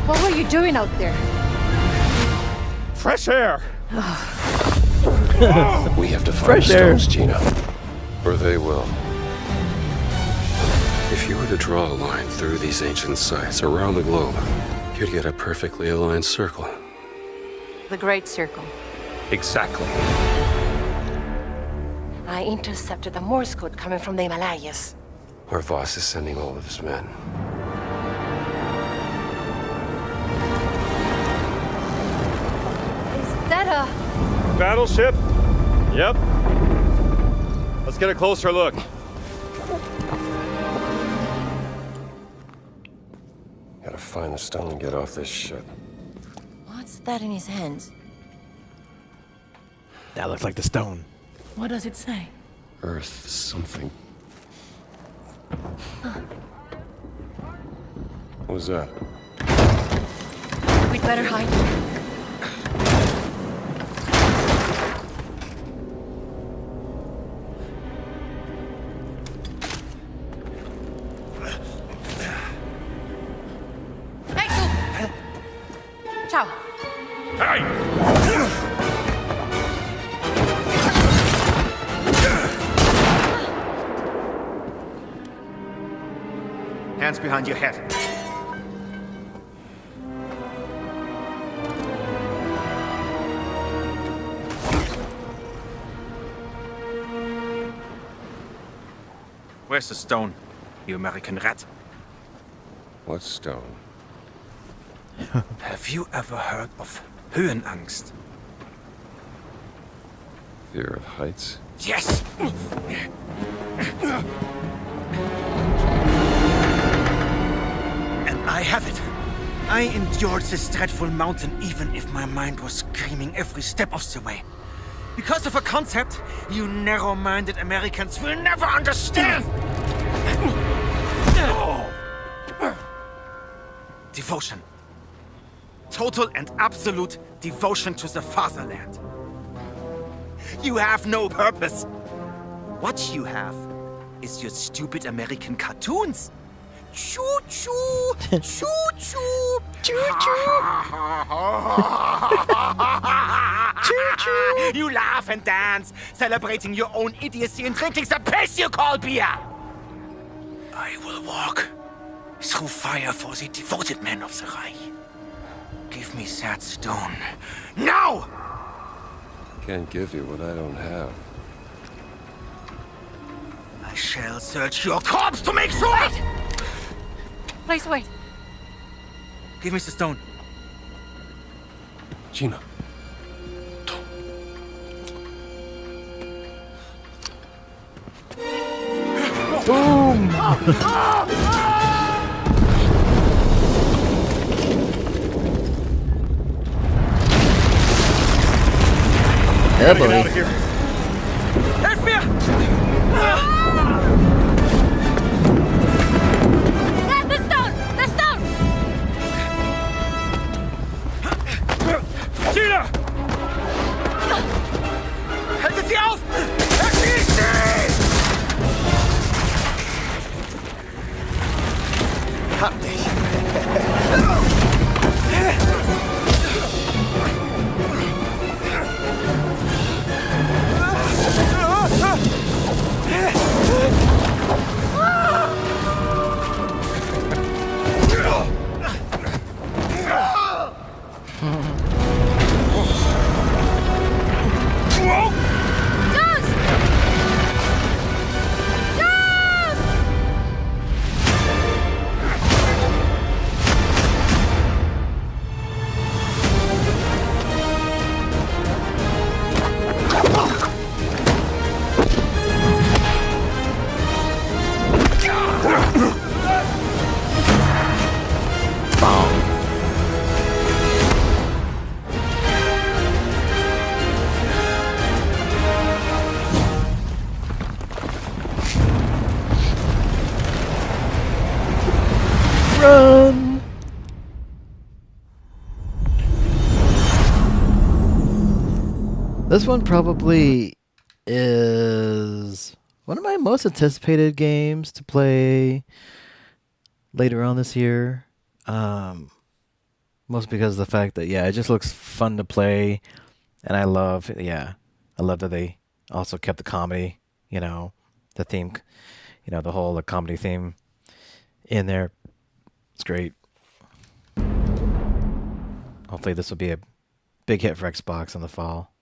What were you doing out there? Fresh air! We have to find Fresh the air. stones, Gina. Or they will. If you were to draw a line through these ancient sites around the globe, you'd get a perfectly aligned circle. The Great Circle. Exactly. I intercepted the Morse code coming from the Himalayas. Our boss is sending all of his men. Is that a... Battleship? Yep. Let's get a closer look. Gotta find the stone and get off this ship. What's that in his hands? That looks like the stone. What does it say? Earth something. What was that? We'd better hide. Hey, you! Ciao. Hey! Hands behind your head. Where's the stone, you American rat? What stone? Have you ever heard of Höhenangst? Fear of heights? Yes! And I have it. I endured this dreadful mountain even if my mind was screaming every step of the way. Because of a concept you narrow-minded Americans will never understand! Devotion. Total and absolute devotion to the fatherland. You have no purpose. What you have is your stupid American cartoons. Choo-choo! Choo-choo! Choo-choo! Choo-choo! You laugh and dance, celebrating your own idiocy and drinking the piss you call beer! I will walk through fire for the devoted men of the Reich. Give me that stone. Now! Can't give you what I don't have. I shall search your corpse to make sure! Wait! Please wait. Give me the stone. Gina. Boom! Yeah, Get out of here. Help me! The stone! The stone! Gina! Haltet sie auf! Erschießt sie! Hab dich. This one probably is one of my most anticipated games to play later on this year. Most because of the fact that, yeah, it just looks fun to play. And I love that they also kept the comedy, the theme, the whole comedy theme in there. It's great. Hopefully this will be a big hit for Xbox in the fall.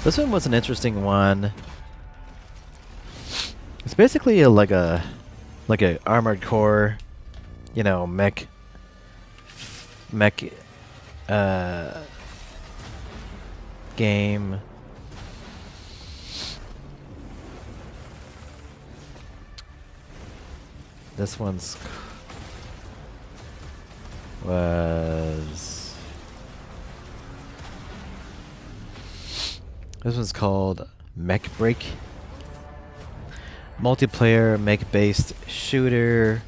This one was an interesting one. It's basically like a Armored Core, mech game. This one's called Mech Break. Multiplayer mech-based shooter.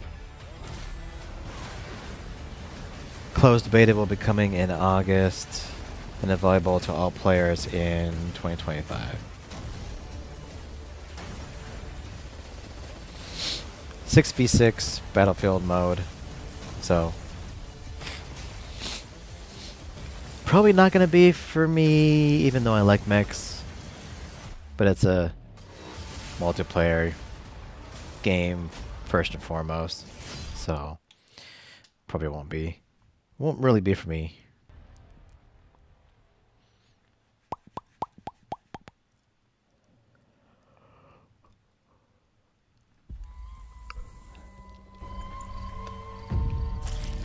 Closed beta will be coming in August and available to all players in 2025. 6v6 battlefield mode. So probably not going to be for me, even though I like mechs. But it's a multiplayer game first and foremost. So probably won't really be for me.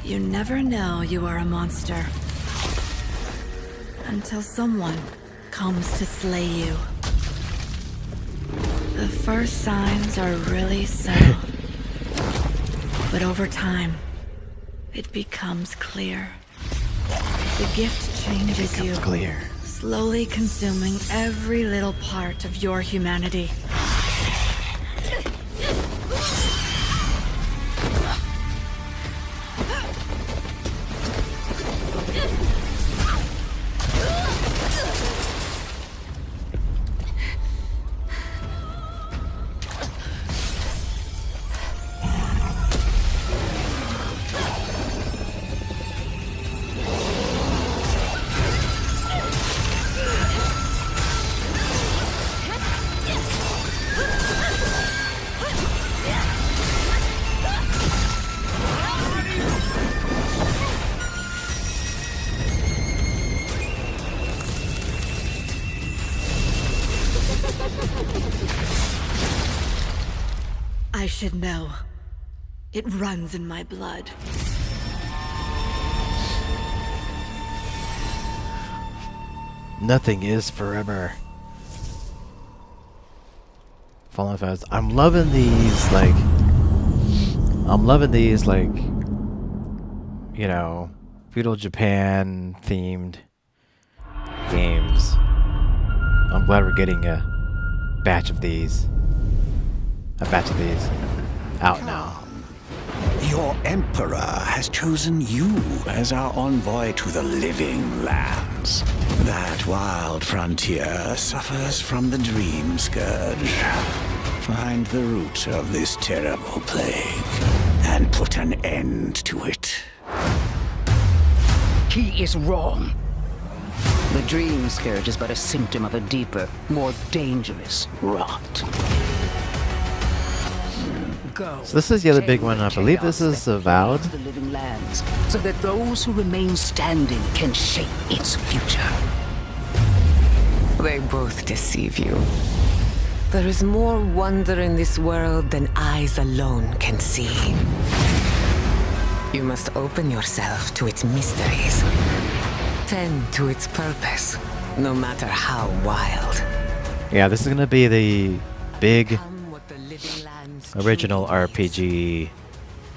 You never know you are a monster until someone comes to slay you. The first signs are really subtle, but over time, it becomes clear. The gift changes you, slowly consuming every little part of your humanity. I should know. It runs in my blood. Nothing is forever. Fallen Fast. I'm loving these, feudal Japan themed games. I'm glad we're getting a batch of these out now. Your Emperor has chosen you as our envoy to the living lands. That wild frontier suffers from the dream scourge. Find the root of this terrible plague and put an end to it. He is wrong. The dream scourge is but a symptom of a deeper, more dangerous rot. Go. So this is the other big one. I believe this is Avowed. The living lands, so that those who remain standing can shape its future. They both deceive you. There is more wonder in this world than eyes alone can see. You must open yourself to its mysteries. Tend to its purpose, no matter how wild. Yeah, this is gonna be the big original RPG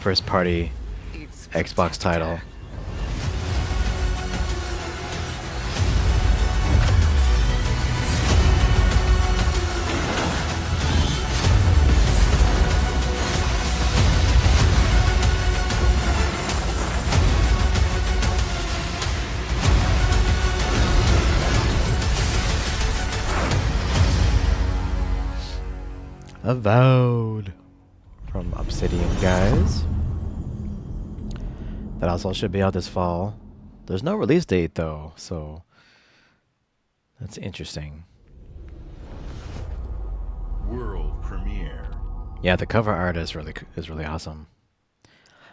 first party Xbox title. Avowed from Obsidian guys. That also should be out this fall. There's no release date though, so that's interesting. World premiere. Yeah, the cover art is really awesome.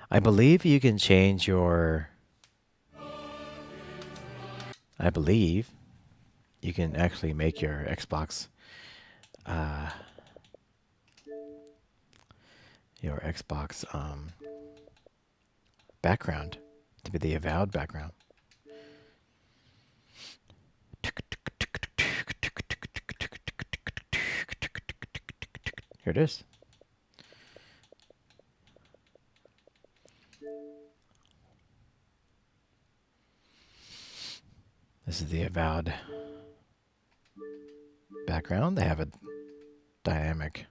I believe you can change your. I believe you can actually make your Xbox. Your Xbox background to be the Avowed background. Here it is. This is the Avowed background. They have a dynamic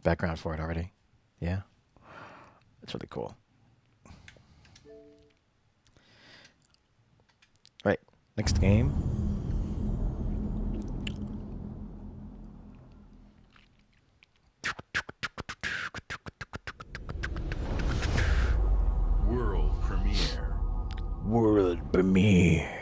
background for it already. Yeah, it's really cool. Right, next game. World premiere. World premiere.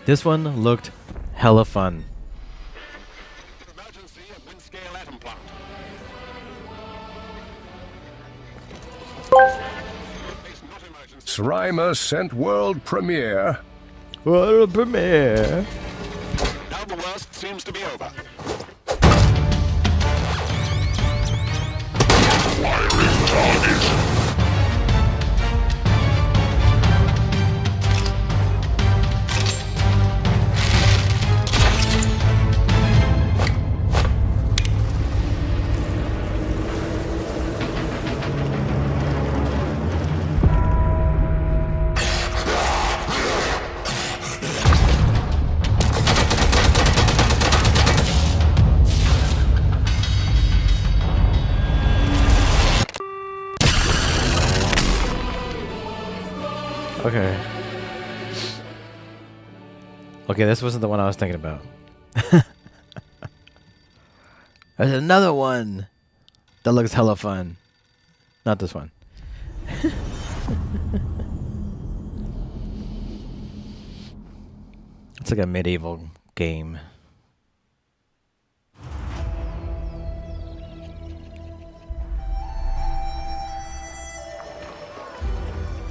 This one looked hella fun. Srimer sent world premiere. World premiere. Now the worst seems to be over. Firing target. Okay. Okay, this wasn't the one I was thinking about. There's another one that looks hella fun. Not this one. It's like a medieval game.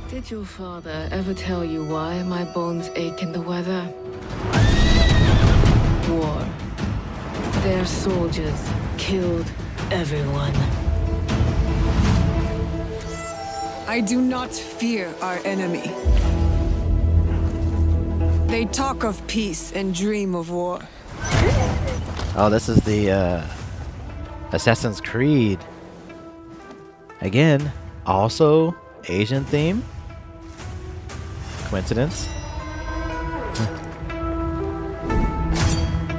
Did your father ever tell you why my bones ache in the weather? War. Their soldiers killed everyone. I do not fear our enemy. They talk of peace and dream of war. Oh, this is the Assassin's Creed. Again, also Asian theme. Coincidence?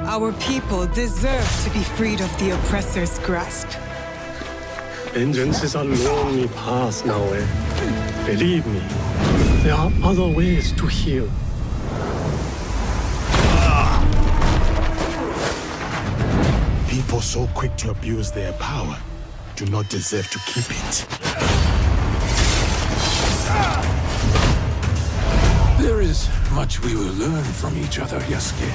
Our people deserve to be freed of the oppressor's grasp. Vengeance is a lonely path now, eh? Believe me, there are other ways to heal. People so quick to abuse their power do not deserve to keep it. There is much we will learn from each other, Yasuke.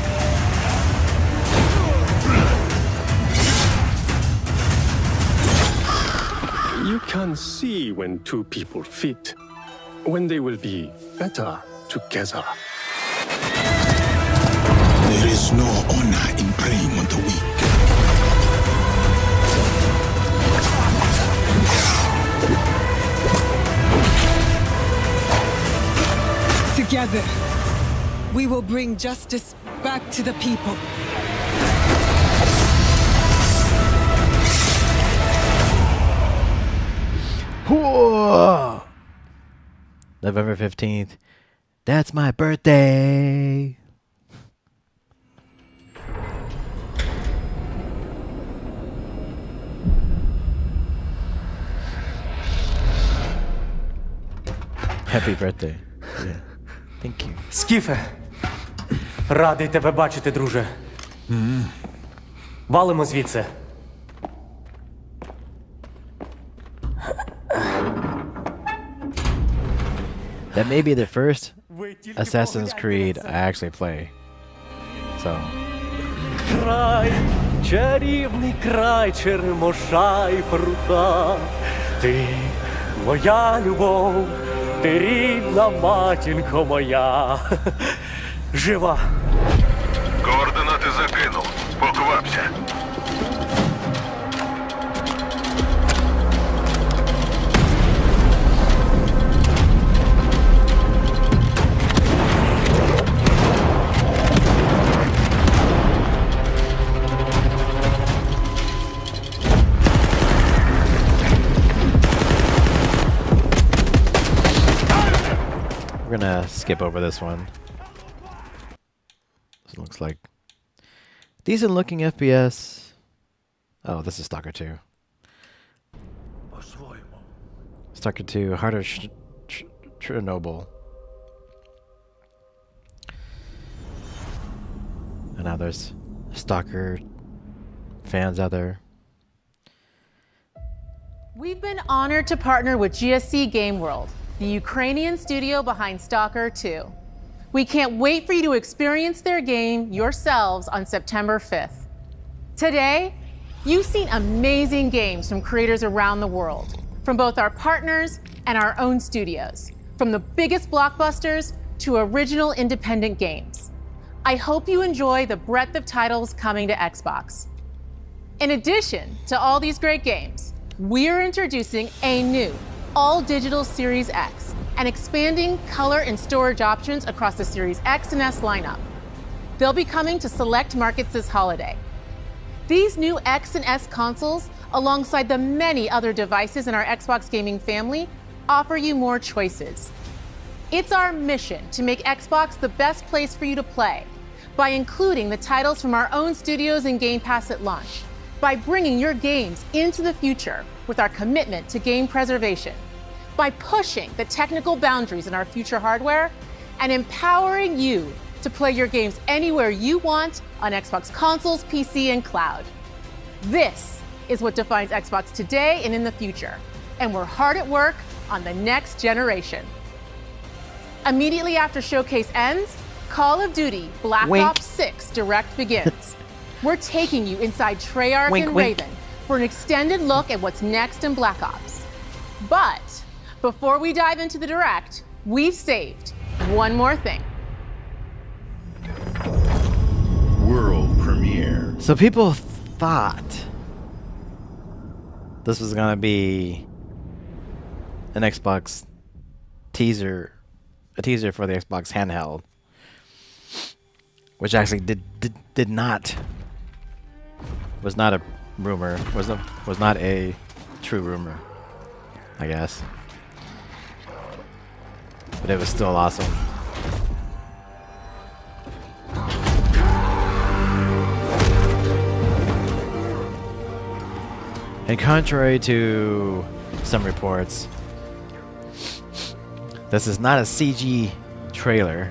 You can see when two people fit, when they will be better together. There is no honor in preying on the weak. Together, we will bring justice back to the people. Whoa! November 15th. That's my birthday! Happy birthday. Yeah. Thank you. Скіфе, радий тебе бачити, друже. Валимо звідси. That may be the first Assassin's Creed I actually play. So. Край, чарівний край, черемоша і прута. Ти моя любов, ти рідна матінко моя. Жива. Координати закинув. Поквапся. We're gonna skip over this one. This looks like decent looking FPS. Oh, this is Stalker 2. Stalker 2, Heart of Chernobyl. And now there's Stalker fans out there. We've been honored to partner with GSC Game World, the Ukrainian studio behind Stalker 2. We can't wait for you to experience their game yourselves on September 5th. Today, you've seen amazing games from creators around the world, from both our partners and our own studios, from the biggest blockbusters to original independent games. I hope you enjoy the breadth of titles coming to Xbox. In addition to all these great games, we're introducing a new all-digital Series X and expanding color and storage options across the Series X and S lineup. They'll be coming to select markets this holiday. These new X and S consoles, alongside the many other devices in our Xbox gaming family, offer you more choices. It's our mission to make Xbox the best place for you to play by including the titles from our own studios in Game Pass at launch, by bringing your games into the future with our commitment to game preservation, by pushing the technical boundaries in our future hardware, and empowering you to play your games anywhere you want on Xbox consoles, PC, and cloud. This is what defines Xbox today and in the future, and we're hard at work on the next generation. Immediately after Showcase ends, Call of Duty Black Wink. Ops 6 Direct begins. We're taking you inside Treyarch Wink, and wink. Raven for an extended look at what's next in Black Ops. But before we dive into the Direct, we've saved one more thing. World premiere. So people thought this was gonna be an Xbox teaser, a teaser for the Xbox handheld, which actually did not, was not a rumor, was not a true rumor, I guess. But it was still awesome. And contrary to some reports, this is not a CG trailer.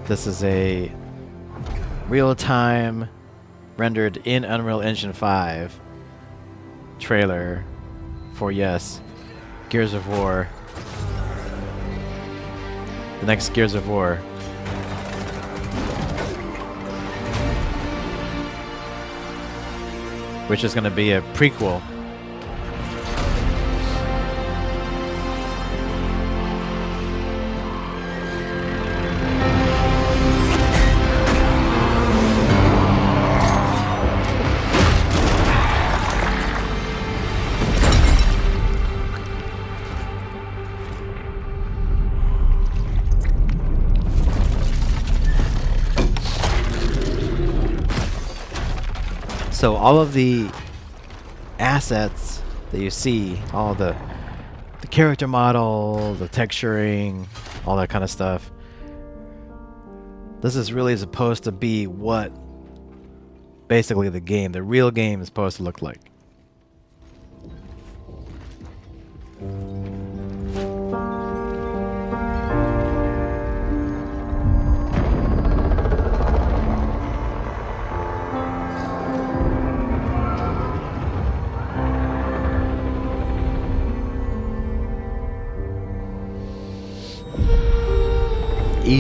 This is a real-time, rendered in Unreal Engine 5 trailer for, yes, Gears of War. The next Gears of War. Which is going to be a prequel. So all of the assets that you see, all the character model, the texturing, all that kind of stuff, this is really supposed to be what basically the game, the real game, is supposed to look like.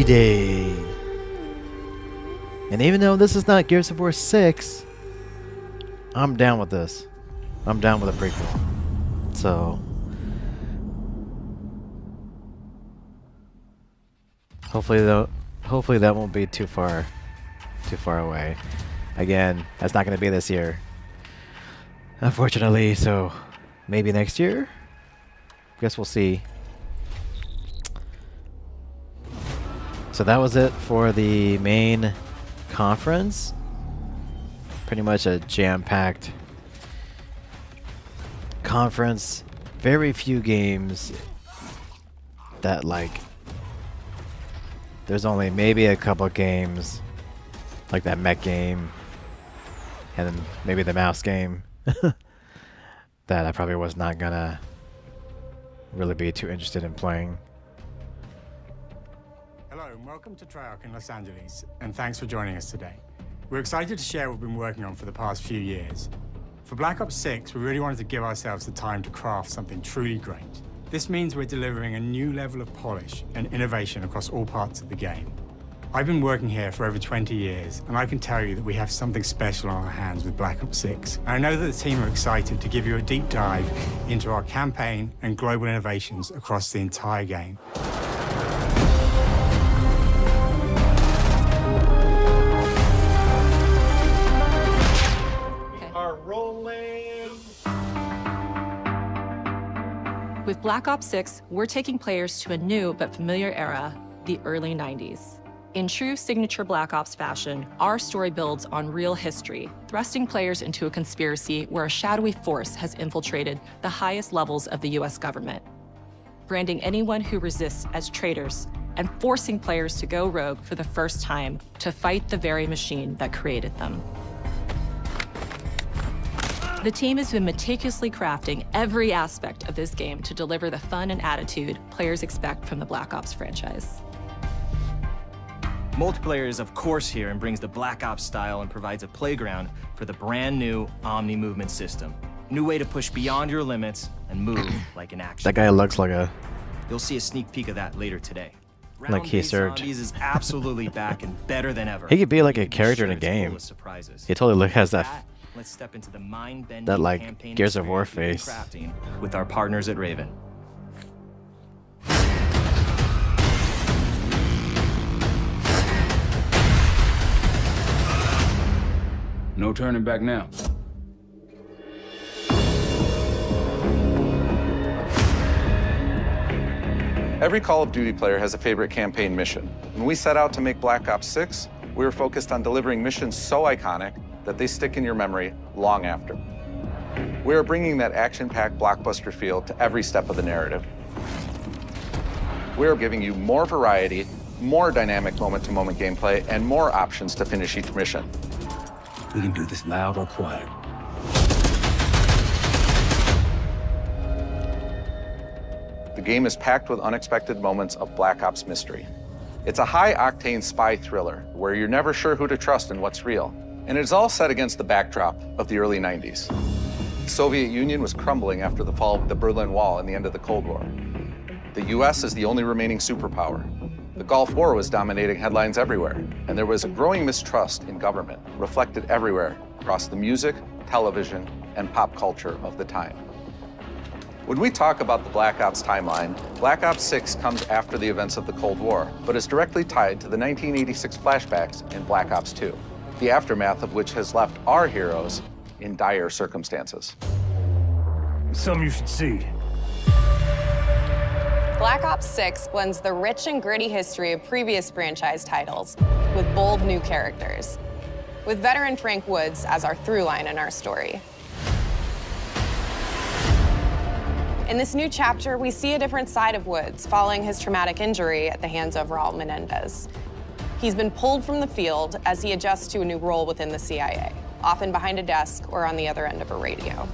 D-Day. And even though this is not Gears of War 6, I'm down with this. I'm down with a prequel. So hopefully that won't be too far away. Again, that's not going to be this year, unfortunately. So maybe next year. Guess we'll see. So that was it for the main conference. Pretty much a jam-packed conference. Very few games that, like, there's only maybe a couple games like that mech game and then maybe the mouse game that I probably was not gonna really be too interested in playing. Hello and welcome to Treyarch in Los Angeles, and thanks for joining us today. We're excited to share what we've been working on for the past few years. For Black Ops 6, we really wanted to give ourselves the time to craft something truly great. This means we're delivering a new level of polish and innovation across all parts of the game. I've been working here for over 20 years, and I can tell you that we have something special on our hands with Black Ops 6. And I know that the team are excited to give you a deep dive into our campaign and global innovations across the entire game. With Black Ops 6, we're taking players to a new but familiar era, the early 90s. In true signature Black Ops fashion, our story builds on real history, thrusting players into a conspiracy where a shadowy force has infiltrated the highest levels of the US government, branding anyone who resists as traitors and forcing players to go rogue for the first time to fight the very machine that created them. The team has been meticulously crafting every aspect of this game to deliver the fun and attitude players expect from the Black Ops franchise. Multiplayer is of course here and brings the Black Ops style and provides a playground for the brand new Omni movement system. New way to push beyond your limits and move like an action. That guy looks like a... You'll see a sneak peek of that later today. Like he served. Zombies is absolutely back and better than ever. He could be like a character in a game. He totally has that... Let's step into the mind-bending that like campaign Gears of War experience face. Crafting with our partners at Raven. No turning back now. Every Call of Duty player has a favorite campaign mission. When we set out to make Black Ops 6, we were focused on delivering missions so iconic that they stick in your memory long after. We are bringing that action-packed blockbuster feel to every step of the narrative. We are giving you more variety, more dynamic moment-to-moment gameplay, and more options to finish each mission. We can do this loud or quiet. The game is packed with unexpected moments of Black Ops mystery. It's a high-octane spy thriller where you're never sure who to trust and what's real. And it's all set against the backdrop of the early 90s. The Soviet Union was crumbling after the fall of the Berlin Wall and the end of the Cold War. The US is the only remaining superpower. The Gulf War was dominating headlines everywhere, and there was a growing mistrust in government, reflected everywhere across the music, television, and pop culture of the time. When we talk about the Black Ops timeline, Black Ops 6 comes after the events of the Cold War, but is directly tied to the 1986 flashbacks in Black Ops 2. The aftermath of which has left our heroes in dire circumstances. Some you should see. Black Ops 6 blends the rich and gritty history of previous franchise titles with bold new characters, with veteran Frank Woods as our through line in our story. In this new chapter, we see a different side of Woods following his traumatic injury at the hands of Raul Menendez. He's been pulled from the field as he adjusts to a new role within the CIA, often behind a desk or on the other end of a radio.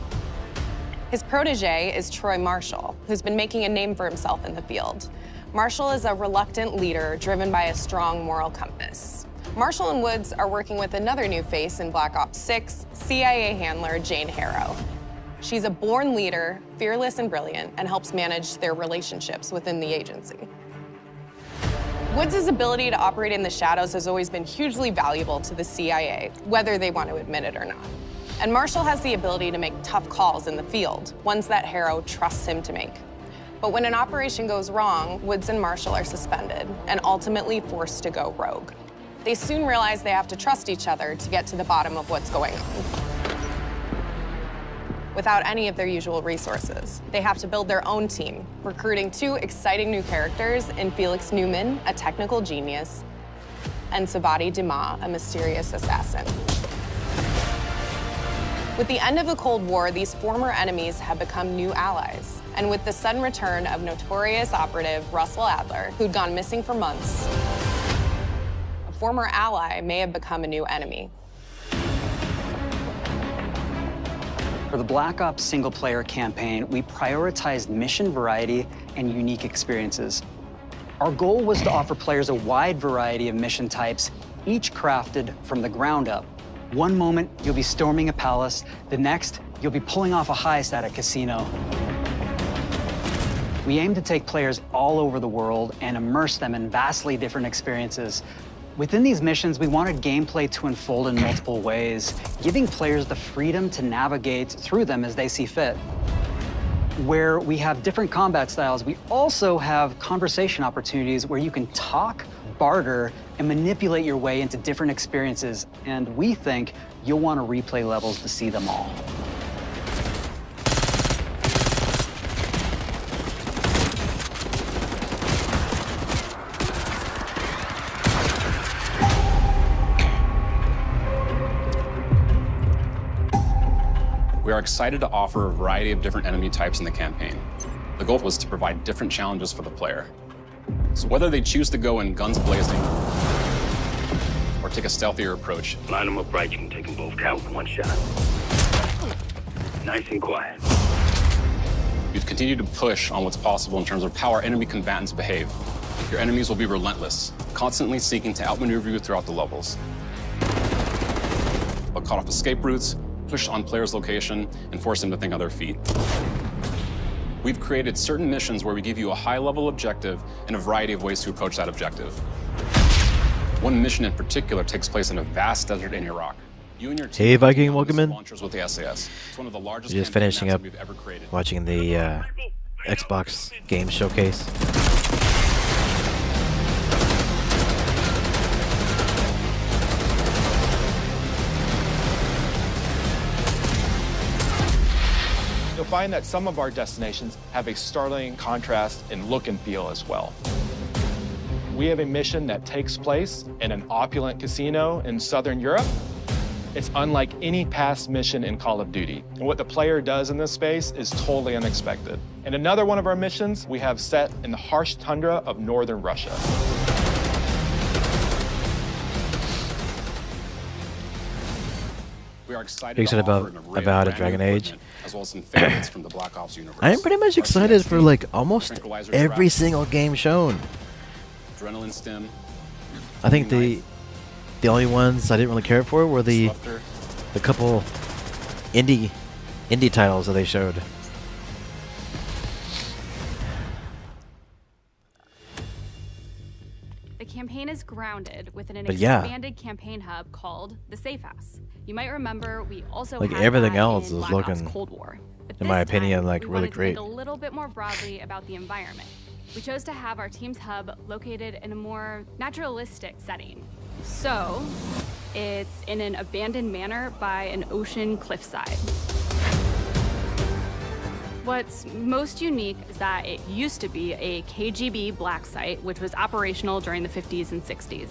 His protege is Troy Marshall, who's been making a name for himself in the field. Marshall is a reluctant leader driven by a strong moral compass. Marshall and Woods are working with another new face in Black Ops 6, CIA handler Jane Harrow. She's a born leader, fearless and brilliant, and helps manage their relationships within the agency. Woods' ability to operate in the shadows has always been hugely valuable to the CIA, whether they want to admit it or not. And Marshall has the ability to make tough calls in the field, ones that Harrow trusts him to make. But when an operation goes wrong, Woods and Marshall are suspended and ultimately forced to go rogue. They soon realize they have to trust each other to get to the bottom of what's going on. Without any of their usual resources, they have to build their own team, recruiting 2 exciting new characters in Felix Newman, a technical genius, and Savati Dima, a mysterious assassin. With the end of the Cold War, these former enemies have become new allies. And with the sudden return of notorious operative Russell Adler, who'd gone missing for months, a former ally may have become a new enemy. For the Black Ops single-player campaign, we prioritized mission variety and unique experiences. Our goal was to offer players a wide variety of mission types, each crafted from the ground up. One moment, you'll be storming a palace. The next, you'll be pulling off a heist at a casino. We aim to take players all over the world and immerse them in vastly different experiences. Within these missions, we wanted gameplay to unfold in multiple ways, giving players the freedom to navigate through them as they see fit. Where we have different combat styles, we also have conversation opportunities where you can talk, barter, and manipulate your way into different experiences. And we think you'll want to replay levels to see them all. We are excited to offer a variety of different enemy types in the campaign. The goal was to provide different challenges for the player. So whether they choose to go in guns blazing or take a stealthier approach. Line them up right, you can take them both down with one shot. Nice and quiet. We've continued to push on what's possible in terms of how our enemy combatants behave. Your enemies will be relentless, constantly seeking to outmaneuver you throughout the levels. They'll cut off escape routes, push on players' location, and force them to think on their feet. We've created certain missions where we give you a high-level objective and a variety of ways to approach that objective. One mission in particular takes place in a vast desert in Iraq. You and your team Hey Viking, welcome in. launchers with the SAS. It's one of the largest Just campaign finishing maps up we've ever created. watching the Xbox game showcase. You'll find that some of our destinations have a startling contrast in look and feel as well. We have a mission that takes place in an opulent casino in Southern Europe. It's unlike any past mission in Call of Duty. And what the player does in this space is totally unexpected. And another one of our missions we have set in the harsh tundra of northern Russia. We are excited, Are you excited to offer about an array of a brand Dragon new Age? equipment, as well as some favorites from the Black Ops universe. I am pretty much excited for like almost every single game shown. Adrenaline stim. I think the only ones I didn't really care for were the couple indie titles that they showed. The campaign is grounded within an But yeah. expanded campaign hub called the Safe House. You might remember we also Like had everything that else in is Black Ops looking, Cold War. But in my this time, opinion, like we really wanted to great. think a little bit more broadly about the environment. We chose to have our team's hub located in a more naturalistic setting. So, it's in an abandoned manor by an ocean cliffside. What's most unique is that it used to be a KGB black site, which was operational during the 50s and 60s.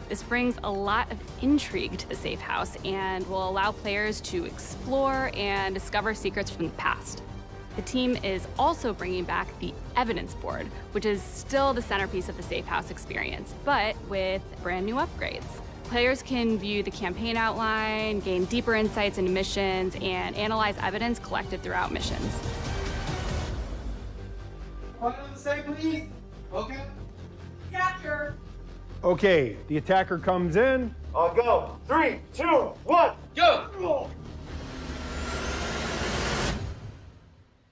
This brings a lot of intrigue to the Safe House and will allow players to explore and discover secrets from the past. The team is also bringing back the evidence board, which is still the centerpiece of the Safe House experience, but with brand new upgrades. Players can view the campaign outline, gain deeper insights into missions, and analyze evidence collected throughout missions. What on the side, please? Okay. Capture. Okay, the attacker comes in. I'll go. 3, 2, 1, go!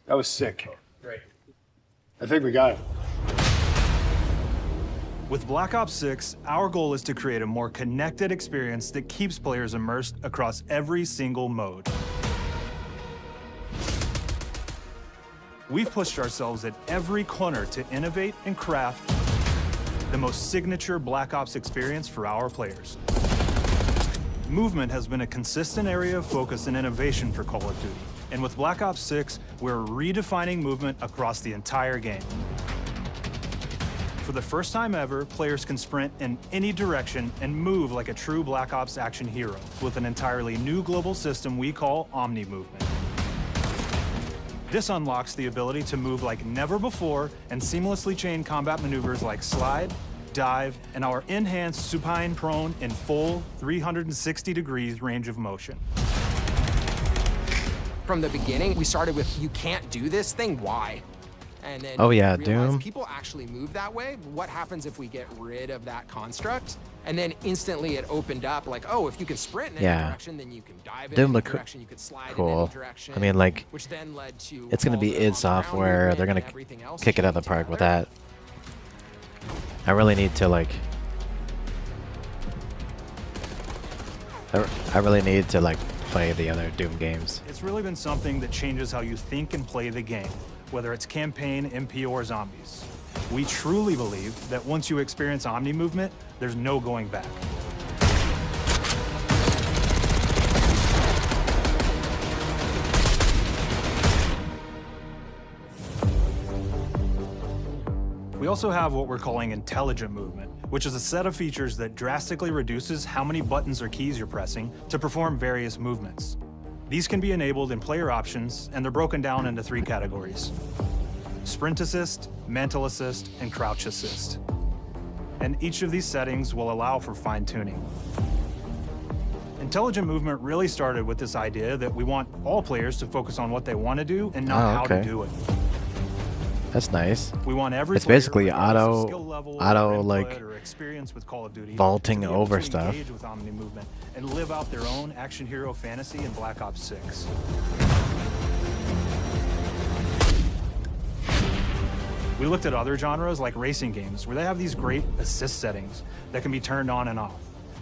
That was sick. Great. I think we got it. With Black Ops 6, our goal is to create a more connected experience that keeps players immersed across every single mode. We've pushed ourselves at every corner to innovate and craft the most signature Black Ops experience for our players. Movement has been a consistent area of focus and innovation for Call of Duty. And with Black Ops 6, we're redefining movement across the entire game. For the first time ever, players can sprint in any direction and move like a true Black Ops action hero with an entirely new global system we call Omni Movement. This unlocks the ability to move like never before and seamlessly chain combat maneuvers like slide, dive, and our enhanced supine prone in full 360 degrees range of motion. From the beginning, we started with, you can't do this thing, why? And then oh yeah, realized Doom. people actually move that way. What happens if we get rid of that construct? And then instantly it opened up like, oh, if you can sprint in any direction, then you can dive in Doom any look direction, you could slide cool. in any direction. I mean, like, which then led to it's gonna be id Software. They're gonna kick it out of the park with that. I really need to like. I really need to like play the other Doom games. It's really been something that changes how you think and play the game, whether it's campaign, MP, or zombies. We truly believe that once you experience Omni Movement, there's no going back. We also have what we're calling intelligent movement, which is a set of features that drastically reduces how many buttons or keys you're pressing to perform various movements. These can be enabled in player options, and they're broken down into 3 categories: Sprint Assist, Mantle Assist, and Crouch Assist. And each of these settings will allow for fine-tuning. Intelligent movement really started with this idea that we want all players to focus on what they want to do and not how to do it. That's nice. We want every it's player, basically regardless of skill level, auto or like input, or experience with Call of Duty, vaulting to be able over to stuff. engage with Omni Movement and live out their own action hero fantasy in Black Ops 6. We looked at other genres like racing games, where they have these great assist settings that can be turned on and off.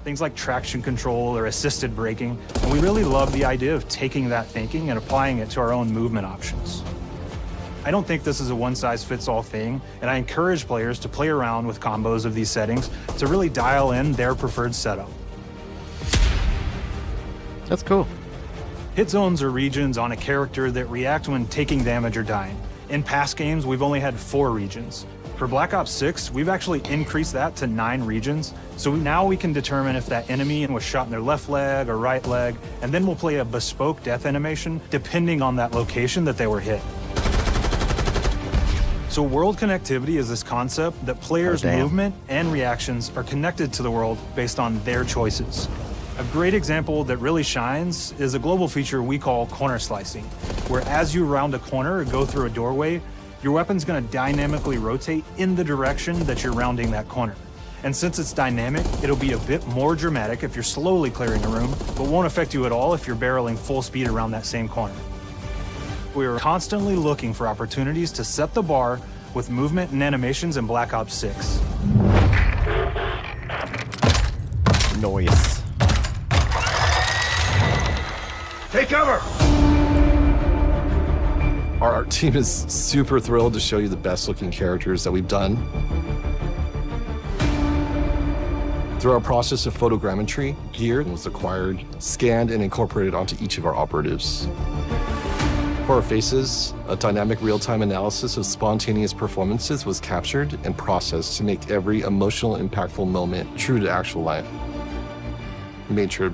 Things like traction control or assisted braking, and we really love the idea of taking that thinking and applying it to our own movement options. I don't think this is a one-size-fits-all thing, and I encourage players to play around with combos of these settings to really dial in their preferred setup. That's cool. Hit zones are regions on a character that react when taking damage or dying. In past games, we've only had 4 regions. For Black Ops 6, we've actually increased that to 9 regions, so now we can determine if that enemy was shot in their left leg or right leg, and then we'll play a bespoke death animation depending on that location that they were hit. So world connectivity is this concept that players' movement and reactions are connected to the world based on their choices. A great example that really shines is a global feature we call corner slicing, where as you round a corner or go through a doorway, your weapon's gonna dynamically rotate in the direction that you're rounding that corner. And since it's dynamic, it'll be a bit more dramatic if you're slowly clearing a room, but won't affect you at all if you're barreling full speed around that same corner. We are constantly looking for opportunities to set the bar with movement and animations in Black Ops 6. Noise. Take cover! Our art team is super thrilled to show you the best looking characters that we've done. Through our process of photogrammetry, gear was acquired, scanned, and incorporated onto each of our operatives. For our faces, a dynamic real-time analysis of spontaneous performances was captured and processed to make every emotional, impactful moment true to actual life. We made sure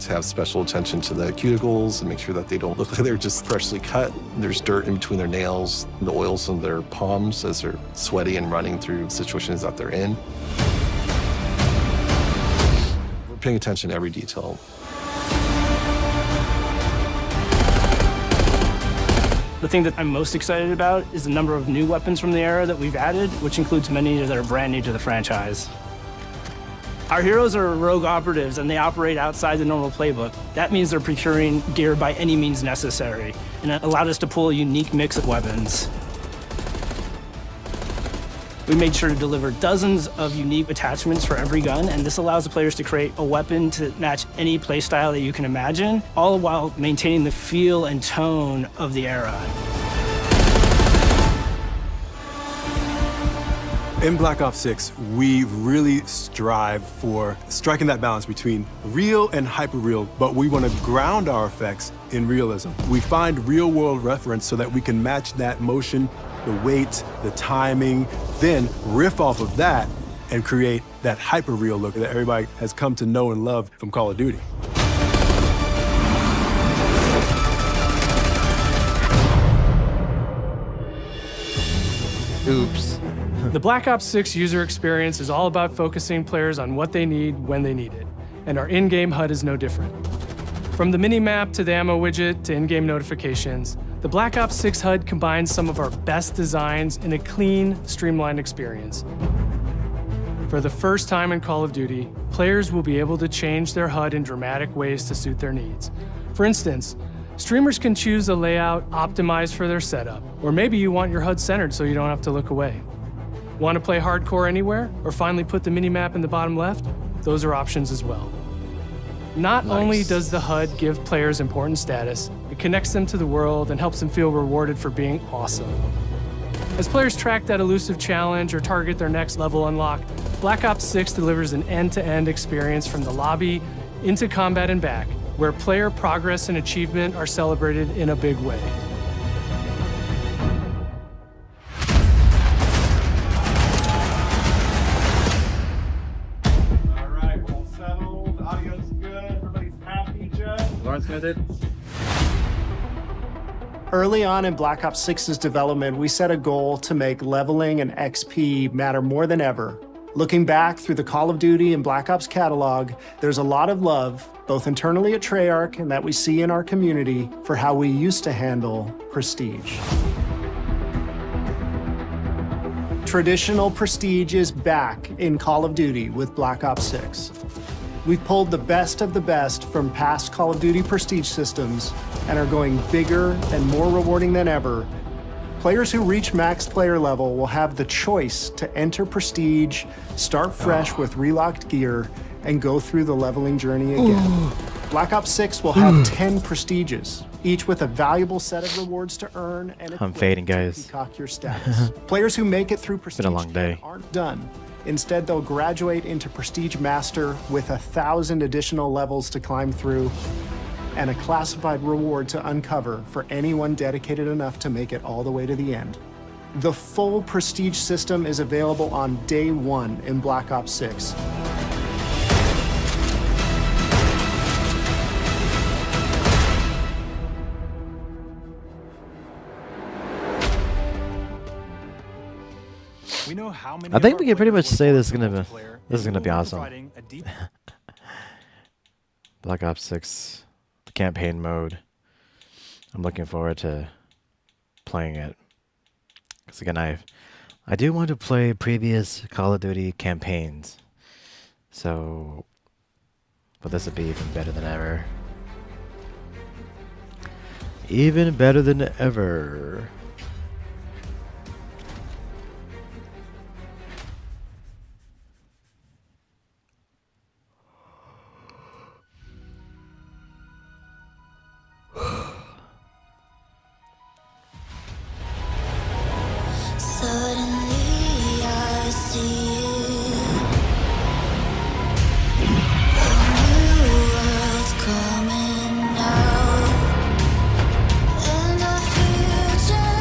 to have special attention to the cuticles and make sure that they don't look like they're just freshly cut. There's dirt in between their nails, the oils on their palms as they're sweaty and running through situations that they're in. We're paying attention to every detail. The thing that I'm most excited about is the number of new weapons from the era that we've added, which includes many that are brand new to the franchise. Our heroes are rogue operatives, and they operate outside the normal playbook. That means they're procuring gear by any means necessary, and it allowed us to pull a unique mix of weapons. We made sure to deliver dozens of unique attachments for every gun, and this allows the players to create a weapon to match any playstyle that you can imagine, all while maintaining the feel and tone of the era. In Black Ops 6, we really strive for striking that balance between real and hyper-real, but we want to ground our effects in realism. We find real-world reference so that we can match that motion, the weight, the timing, then riff off of that and create that hyper-real look that everybody has come to know and love from Call of Duty. Oops. The Black Ops 6 user experience is all about focusing players on what they need when they need it, and our in-game HUD is no different. From the mini-map to the ammo widget to in-game notifications, the Black Ops 6 HUD combines some of our best designs in a clean, streamlined experience. For the first time in Call of Duty, players will be able to change their HUD in dramatic ways to suit their needs. For instance, streamers can choose a layout optimized for their setup, or maybe you want your HUD centered so you don't have to look away. Want to play hardcore anywhere, or finally put the mini-map in the bottom left? Those are options as well. Not only does the HUD give players important status, it connects them to the world and helps them feel rewarded for being awesome. As players track that elusive challenge or target their next level unlock, Black Ops 6 delivers an end-to-end experience from the lobby into combat and back, where player progress and achievement are celebrated in a big way. Early on in Black Ops 6's development, we set a goal to make leveling and XP matter more than ever. Looking back through the Call of Duty and Black Ops catalog, there's a lot of love, both internally at Treyarch and that we see in our community, for how we used to handle prestige. Traditional prestige is back in Call of Duty with Black Ops 6. We've pulled the best of the best from past Call of Duty prestige systems and are going bigger and more rewarding than ever. Players who reach max player level will have the choice to enter prestige, start fresh with relocked gear, and go through the leveling journey again. Black Ops 6 will have 10 prestiges, each with a valuable set of rewards to earn and I'm fading, guys. peacock your status. Players who make it through prestige Been a long day. aren't done. Instead, they'll graduate into Prestige Master with 1,000 additional levels to climb through and a classified reward to uncover for anyone dedicated enough to make it all the way to the end. The full Prestige system is available on day one in Black Ops 6. We know how many I think we can pretty much say this is gonna be awesome. Black Ops 6, the campaign mode. I'm looking forward to playing it. Because again, I do want to play previous Call of Duty campaigns. So, but this would be even better than ever. Even better than ever. Suddenly I see coming out, and I feel just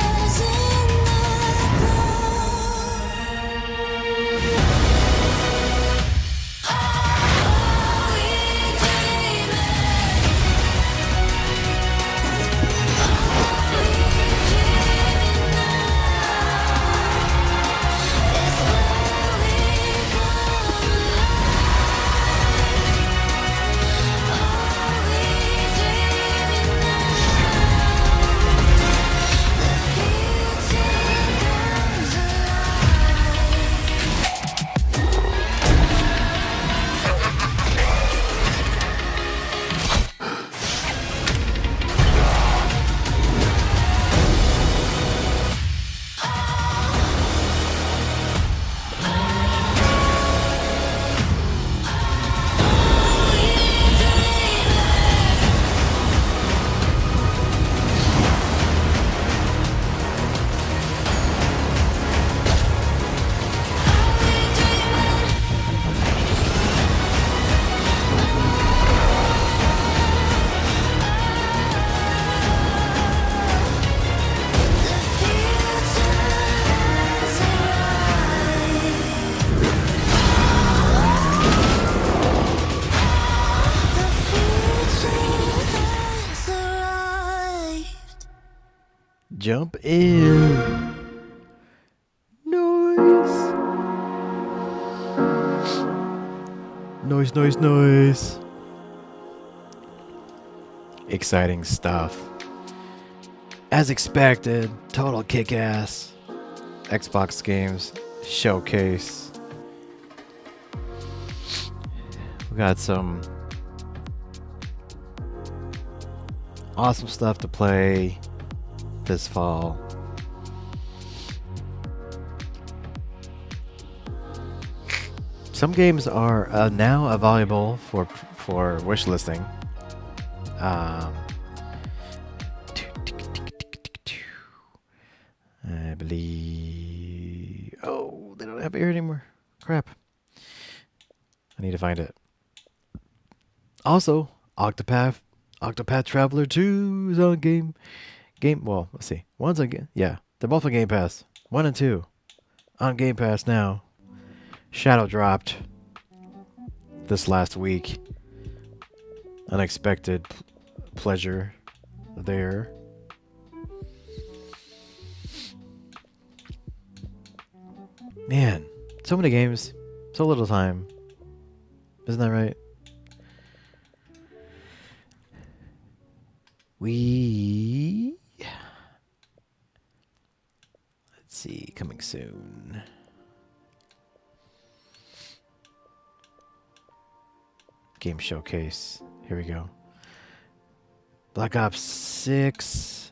Jump in. Noise. Noise, noise, noise. Exciting stuff. As expected, total kick-ass Xbox games showcase. We got some awesome stuff to play this fall. Some games are now available for wish listing. I believe. Oh, they don't have it here anymore. Crap. I need to find it. Also, Octopath Traveler 2 is on game. Well, let's see. One's on yeah, they're both on Game Pass. 1 and 2 on Game Pass now. Shadow dropped this last week. Unexpected pleasure there. Man, so many games, so little time. Isn't that right? Let's see, coming soon. Game showcase. Here we go. Black Ops 6.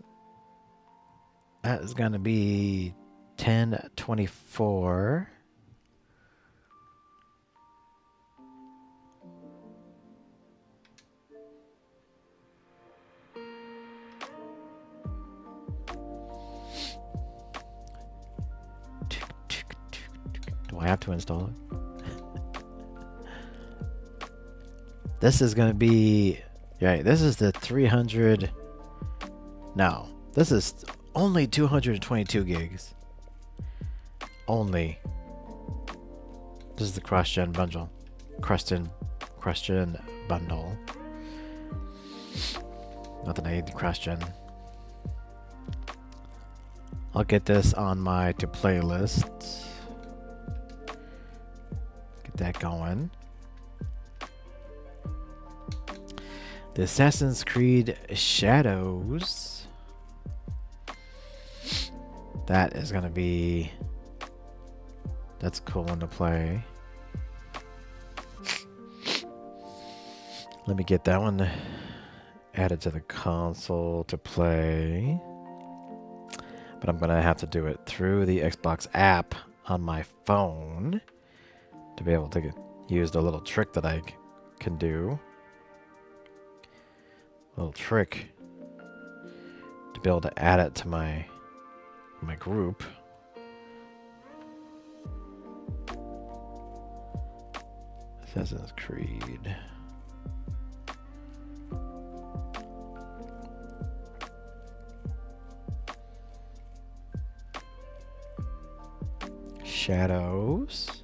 That is going to be 10/24. Do I have to install it? This is going to be... Right, this is the 300... No, this is only 222 gigs. Only. This is the cross-gen bundle. Cross-gen bundle. Not that I need the cross-gen. I'll get this on my to-play list. Get that going. The Assassin's Creed Shadows. That is going to be... That's a cool one to play. Let me get that one added to the console to play. But I'm going to have to do it through the Xbox app on my phone to be able to use the little trick that I can do. Little trick to be able to add it to my group. Assassin's Creed. Shadows.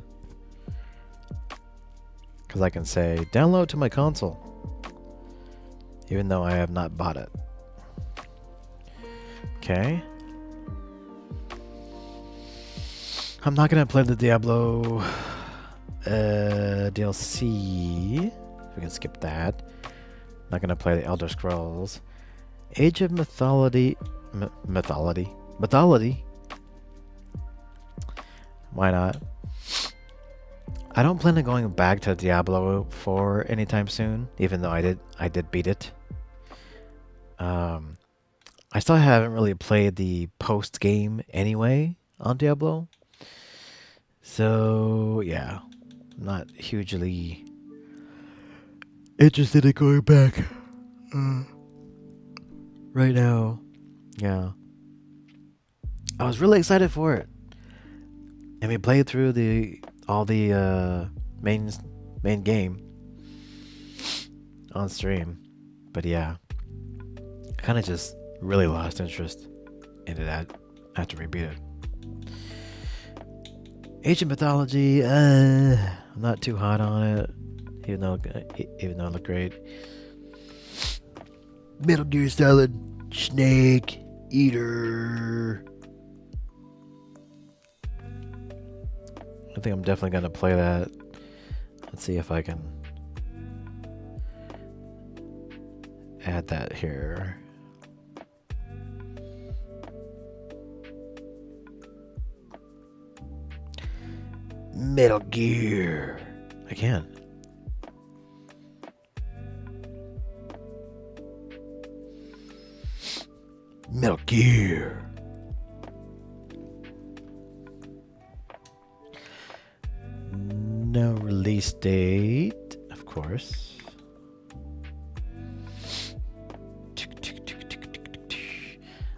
Because I can say download to my console, even though I have not bought it. Okay. I'm not gonna play the Diablo DLC. We can skip that. Not gonna play the Elder Scrolls. Age of Mythology. Mythology. Why not? I don't plan on going back to Diablo 4 anytime soon, even though I did beat it. I still haven't really played the post game anyway on Diablo. So yeah, I'm not hugely interested in going back right now. Yeah, I was really excited for it, and we played through all the main game on stream. But yeah, kind of just really lost interest into that after we beat it. Ancient Mythology, I'm not too hot on it, even though it looked great. Metal Gear Solid Snake, Eater. I think I'm definitely gonna play that. Let's see if I can add that here. Metal Gear. I can. Metal Gear. No release date, of course.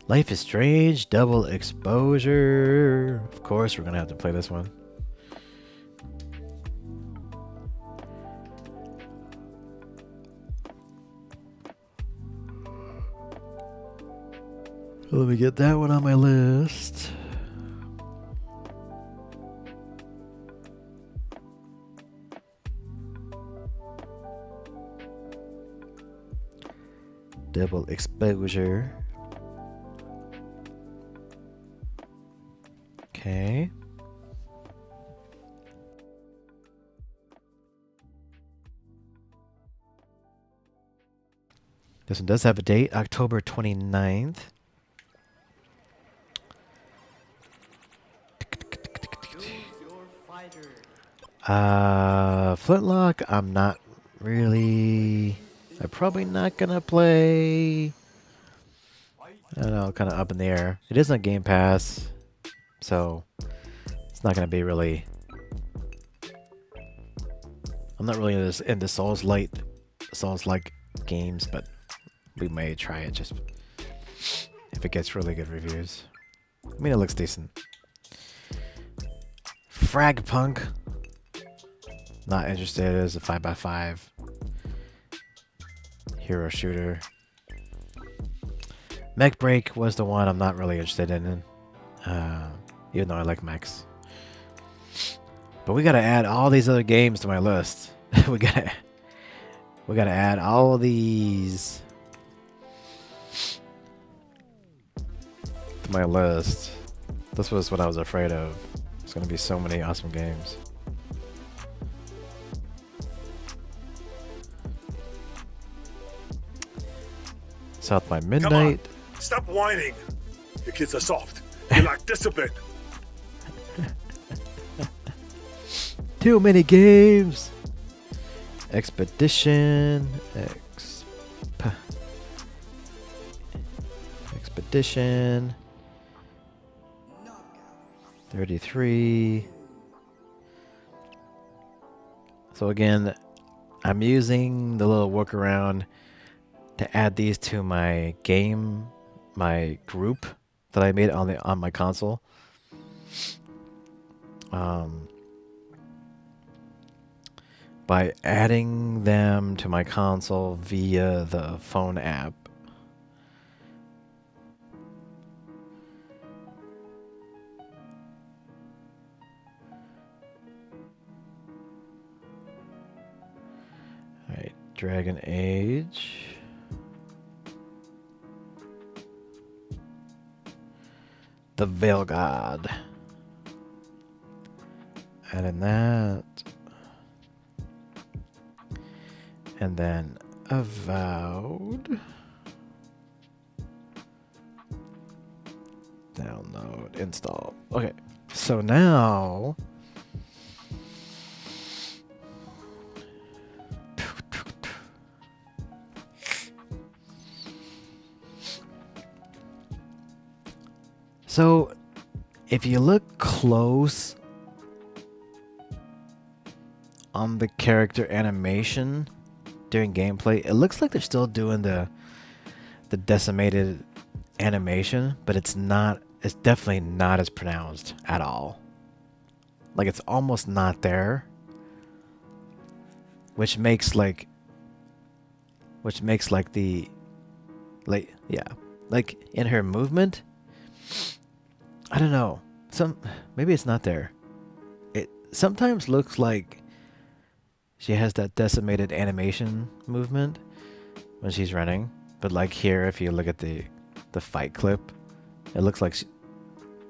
Life is Strange, Double Exposure. Of course, we're gonna have to play this one. Let me get that one on my list. Double Exposure. Okay. This one does have a date, October 29th. Flintlock, I'm not really... I'm probably not gonna play. I don't know, kind of up in the air. It is on Game Pass, so it's not gonna be really... I'm not really into Souls-like games, but we may try it just if it gets really good reviews. I mean, it looks decent. Fragpunk. Not interested. It is a 5x5 hero shooter. Mech Break was the one I'm not really interested in, even though I like mechs. But we gotta add all these other games to my list. we gotta add all of these to my list. This was what I was afraid of. There's gonna be so many awesome games. South by Midnight. Come on. Stop whining. Your kids are soft. You lack discipline. Too many games. Expedition. Expedition. 33. So again, I'm using the little workaround to add these to my group that I made on my console. By adding them to my console via the phone app. All right, Dragon Age. The Veil God. Adding that. And then Avowed. Download, install. Okay, so now so if you look close on the character animation during gameplay, it looks like they're still doing the decimated animation, but it's definitely not as pronounced at all. Like, it's almost not there, which makes like the like in her movement, I don't know, maybe it's not there. It sometimes looks like she has that decimated animation movement when she's running, but like here, if you look at the fight clip, It looks like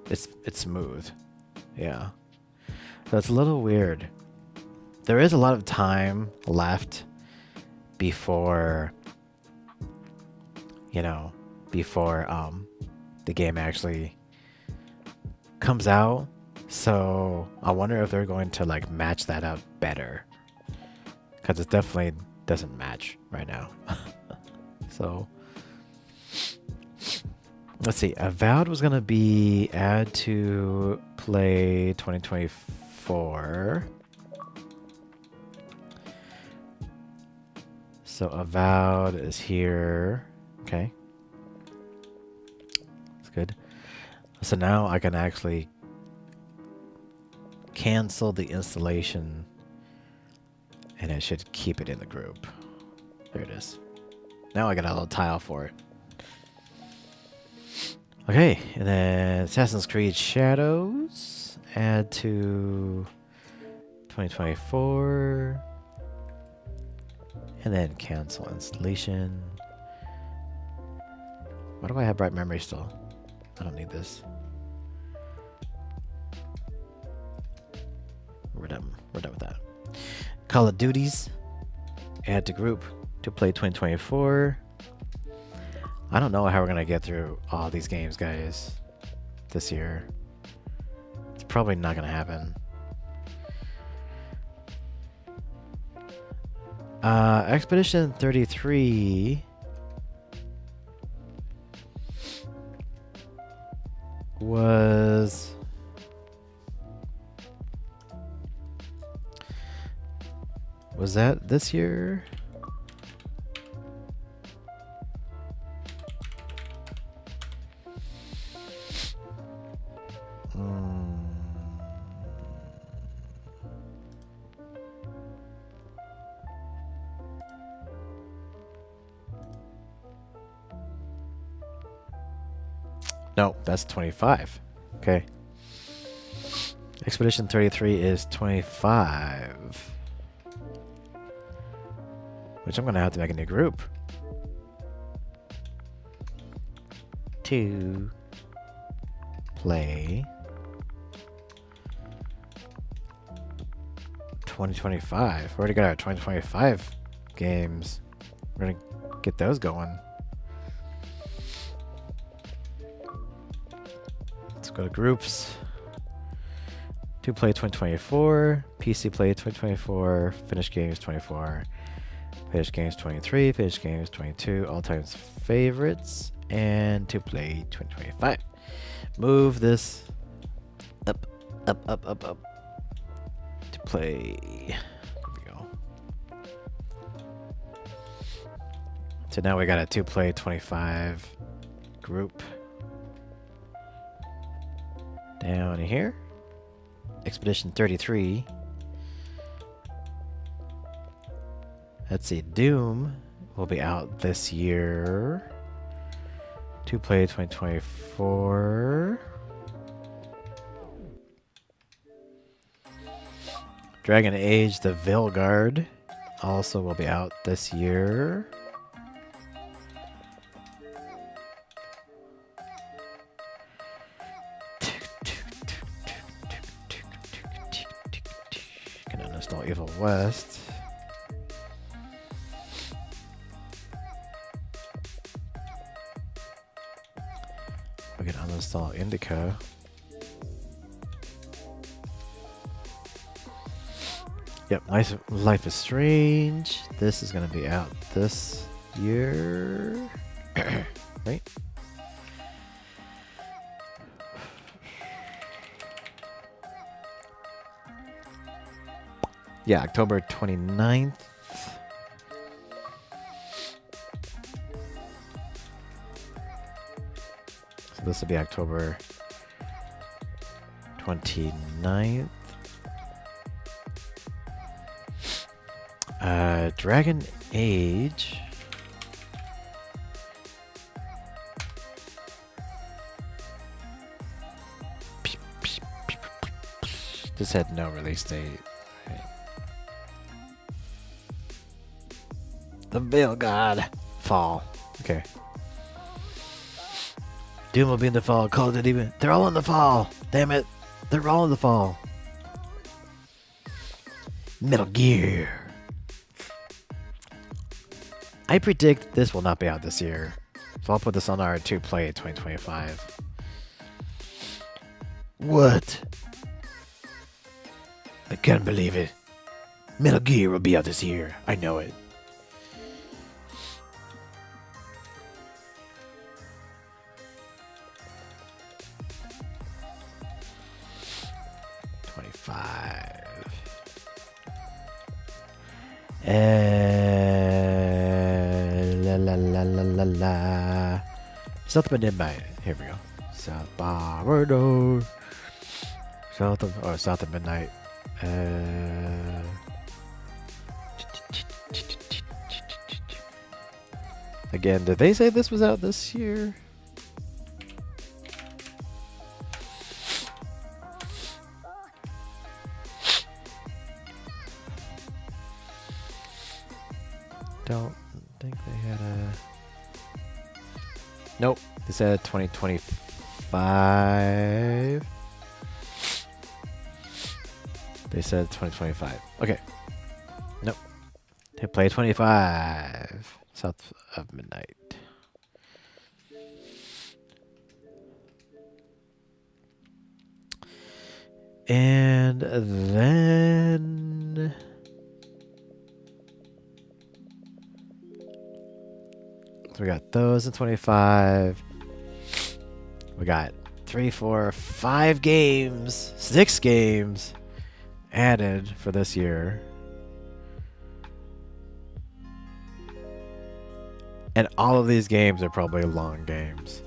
it's smooth. Yeah. So it's a little weird. There is a lot of time left before, you know, before the game actually comes out. So I wonder if they're going to like match that up better, because it definitely doesn't match right now. So let's see. Avowed was gonna be add to play 2024. So Avowed is here. Okay. That's good. So now I can actually cancel the installation and it should keep it in the group. There it is. Now I got a little tile for it. Okay, and then Assassin's Creed Shadows. Add to 2024. And then cancel installation. Why do I have bright memory still? I don't need this. We're done with that. Call of Duties. Add to group to play 2024. I don't know how we're gonna get through all these games, guys, this year. It's probably not gonna happen. Expedition 33 was that this year? No, that's 25. Okay. Expedition 33 is 25. Which I'm going to have to make a new group. To play 2025. We already got our 2025 games. We're going to get those going. Let's go to groups. To play 2024, PC play 2024, finish games 24, finish games 23, finish games 22, all times favorites, and to play 2025. Move this up, up, up, up, up. To play. There we go. So now we got a to play 25 group. Down here. Expedition 33. Let's see. Doom will be out this year. To play 2024. Dragon Age the Veilguard also will be out this year. Gonna uninstall Evil West. We can uninstall Indica. Yep, Life is Strange. This is going to be out this year. Right? Yeah, October 29th. So this will be October 29th. Dragon Age. This had no release date. Right. The Veilguard Fall. Okay. Doom will be in the fall. Call of Duty. They're all in the fall. Damn it. They're all in the fall. Metal Gear. I predict this will not be out this year. So I'll put this on our 2Play 2025. What? I can't believe it. Metal Gear will be out this year. I know it. La. South of Midnight. Here we go. South of Midnight. Again, did they say this was out this year? Don't think they had a... Nope. They said 2025. They said 2025. Okay. Nope. They play 25. South of Midnight. And then... So we got those in 25. We got 3, 4, 5 games, 6 games added for this year. And all of these games are probably long games.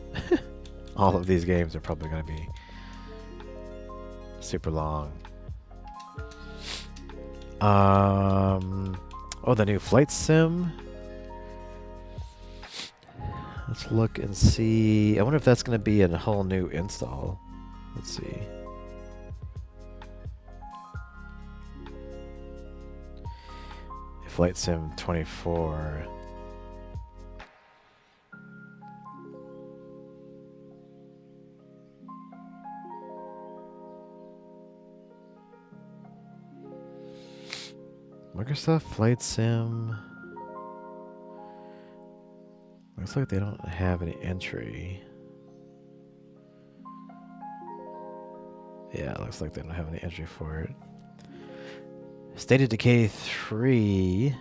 All of these games are probably going to be super long. Oh, the new flight sim. Let's look and see. I wonder if that's going to be a whole new install. Let's see. Flight Sim 24. Microsoft Flight Sim. Looks like they don't have any entry. Yeah, it looks like they don't have any entry for it. State of Decay 3.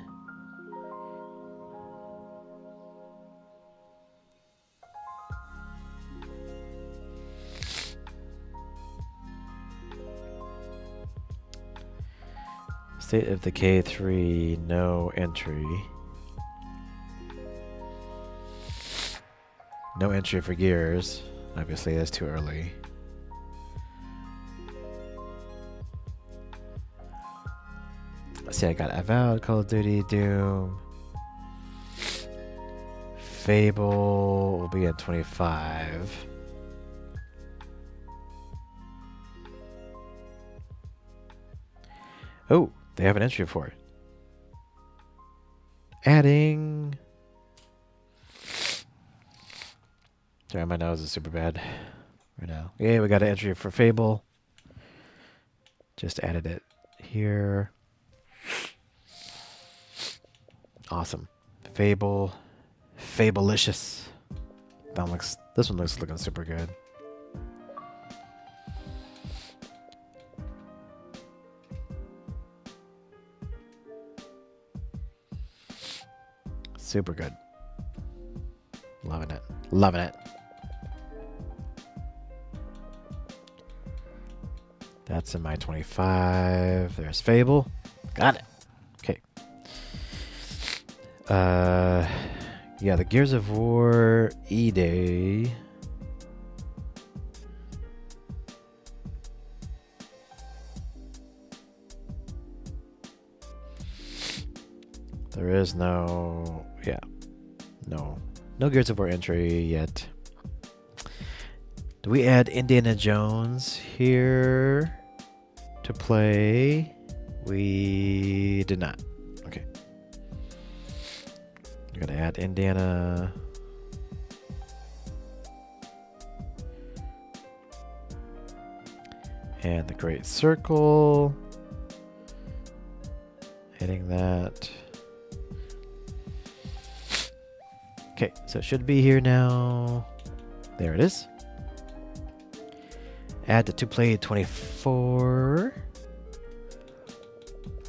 State of Decay 3, no entry. No entry for Gears. Obviously, that's too early. Let's see, I got Avowed, Call of Duty, Doom. Fable will be at 25. Oh, they have an entry for it. Adding... Sorry, my nose is super bad right now. Yeah, we got an entry for Fable. Just added it here. Awesome. Fable. Fableicious. This one looks looking super good. Super good. Loving it. Loving it. That's in my 25. There's Fable. Got it. Okay. Yeah, the Gears of War E-Day. There is no... Yeah. No Gears of War entry yet. Do we add Indiana Jones here to play? We did not. Okay. We're going to add Indiana. And the Great Circle. Hitting that. Okay, so it should be here now. There it is. Add the 2-play 24.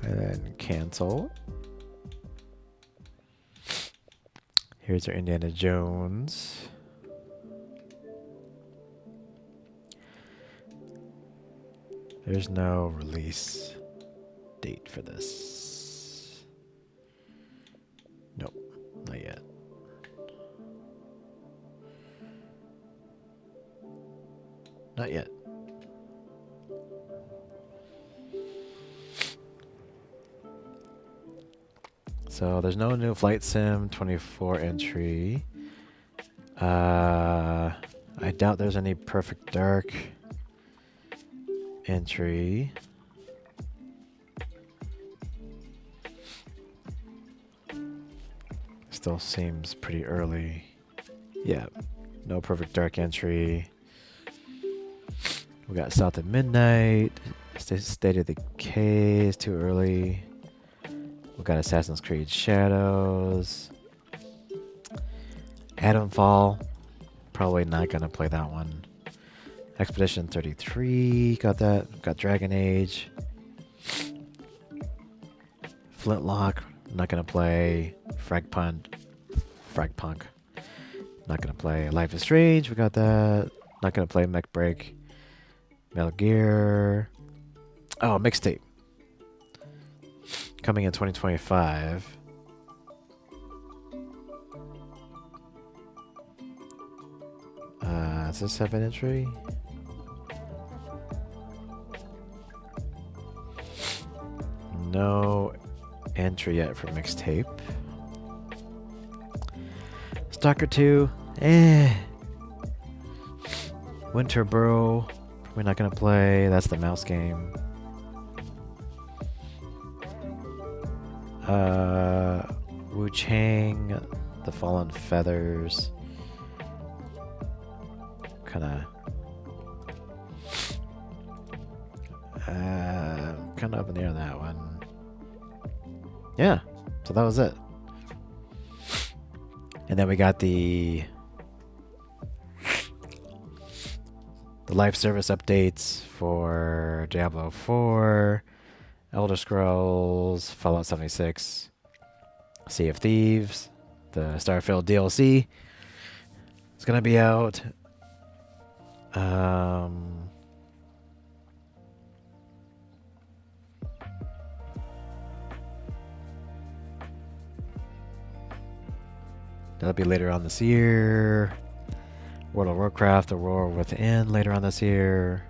And then cancel. Here's our Indiana Jones. There's no release date for this. Nope, not yet. Not yet. So there's no new Flight Sim 24 entry. I doubt there's any Perfect Dark entry. Still seems pretty early. Yeah, no Perfect Dark entry. We got South at Midnight. State of Decay is too early. We got Assassin's Creed Shadows. Atomfall. Probably not gonna play that one. Expedition 33. Got that. Got Dragon Age. Flintlock. Not gonna play. Fragpunk. Not gonna play. Life is Strange. We got that. Not gonna play Mech Break. Metal Gear. Oh, mixtape. Coming in 2025. Does this have an entry? No entry yet for mixtape. Stalker 2. Winterboro. We're not gonna play. That's the mouse game. Wu Chang, The Fallen Feathers. Kinda up in the air on that one. Yeah, so that was it. And then we got the live service updates for Diablo 4, Elder Scrolls, Fallout 76, Sea of Thieves, the Starfield DLC. It's gonna be out. That'll be later on this year. World of Warcraft, The War Within later on this year.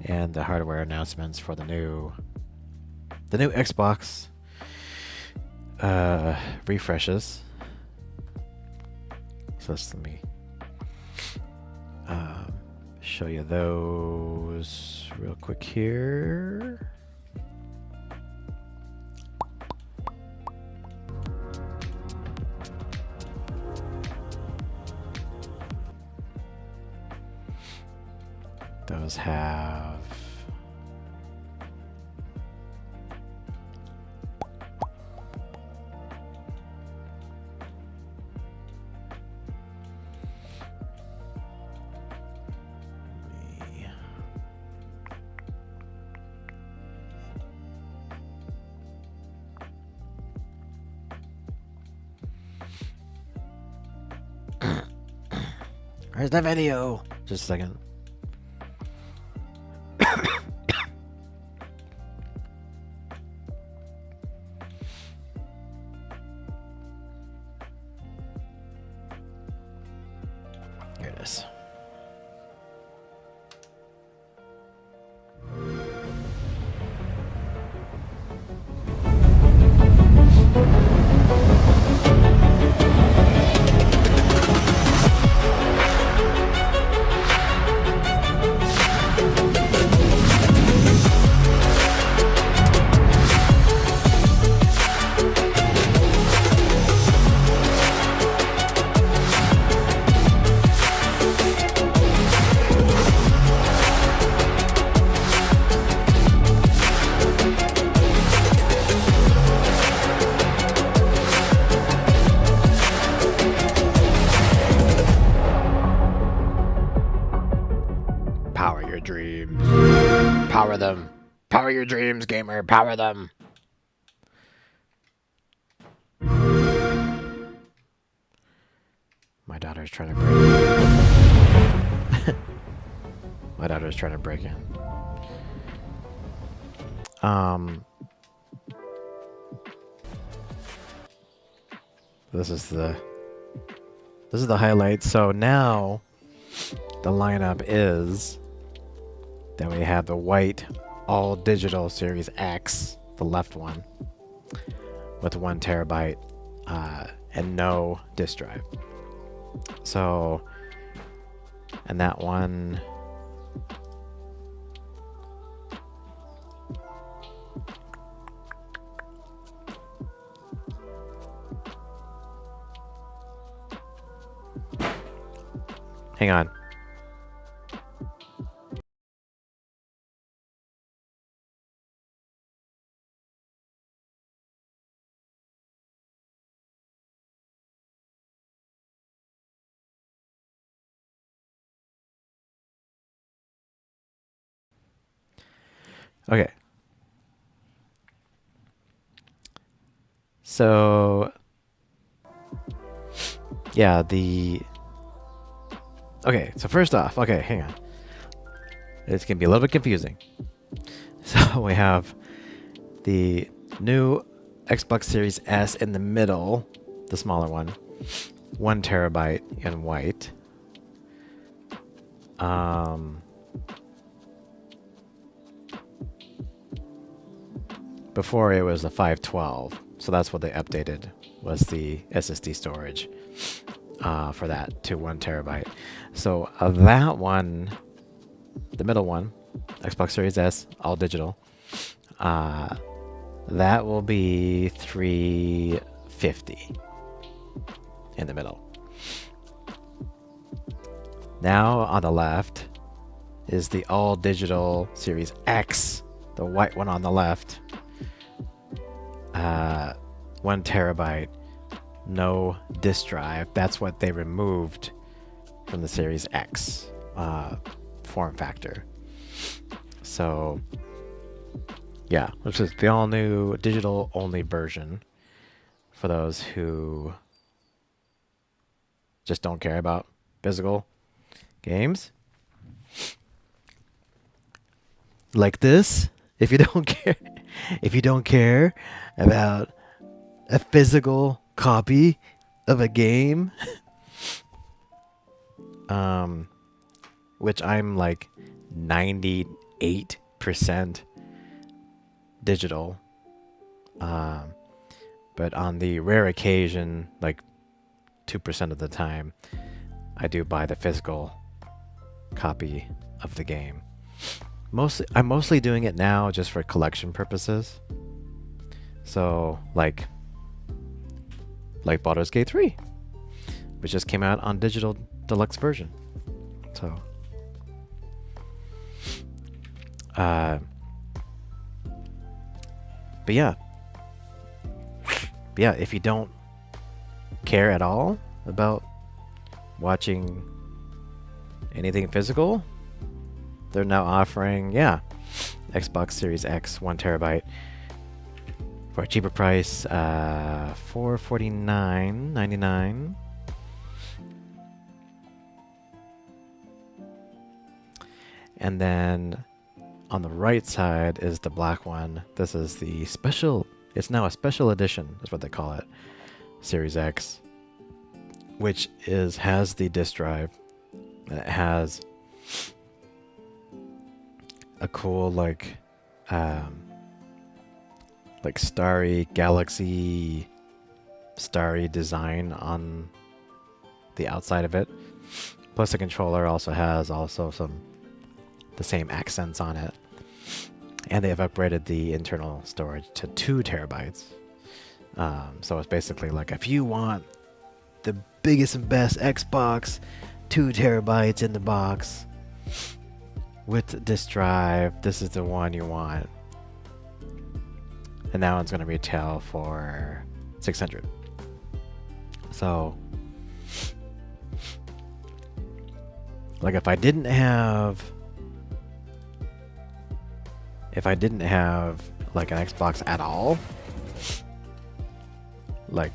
And the hardware announcements for the new Xbox refreshes. So let me show you those real quick here. Those have Where's the video? Just a second. Here it is. dreams. Power them. Power your dreams, gamer. Power them. My daughter's trying to break in. My daughter's trying to break in. This is the highlight. So now the lineup is that we have the white all digital Series X, the left one, with 1 terabyte and no disk drive. So, and that one, hang on. Okay. So, yeah, okay, so first off, okay, hang on. It's going to be a little bit confusing. So we have the new Xbox Series S in the middle, the smaller one, 1 terabyte in white. Before it was a 512, so that's what they updated, was the SSD storage for that to 1 terabyte. So that one, the middle one, Xbox Series S, all digital, that will be $350 in the middle. Now on the left is the all digital Series X, the white one on the left. 1 terabyte, no disk drive. That's what they removed from the Series X form factor. So, yeah, which is the all new digital only version for those who just don't care about physical games. Like this, if you don't care, if you don't care about a physical copy of a game, which I'm like 98% digital, but on the rare occasion, like 2% of the time, I do buy the physical copy of the game. I'm mostly doing it now just for collection purposes. So like Baldur's Gate 3, which just came out on digital deluxe version. So but yeah, if you don't care at all about watching anything physical, they're now offering, Xbox Series X 1 terabyte for a cheaper price, $449.99. And then on the right side is the black one. This is the special, it's now a special edition, is what they call it, Series X, which has the disk drive, and it has a cool like starry galaxy starry design on the outside of it. Plus the controller also has the same accents on it, and they have upgraded the internal storage to 2 terabytes. So it's basically like, if you want the biggest and best Xbox, 2 terabytes in the box with disk drive, this is the one you want. And that one's going to retail for $600. So, like, if I didn't have if I didn't have like an Xbox at all, like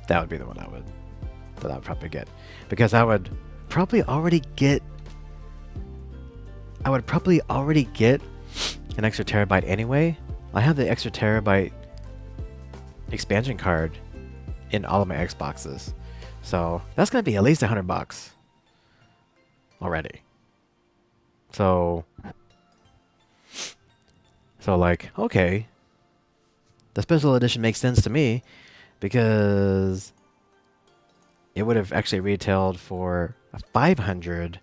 that would be the one I would probably get, because I would probably already get an extra terabyte anyway. I have the extra terabyte expansion card in all of my Xboxes, so that's gonna be at least $100 already. So like, okay, the special edition makes sense to me, because it would have actually retailed for $500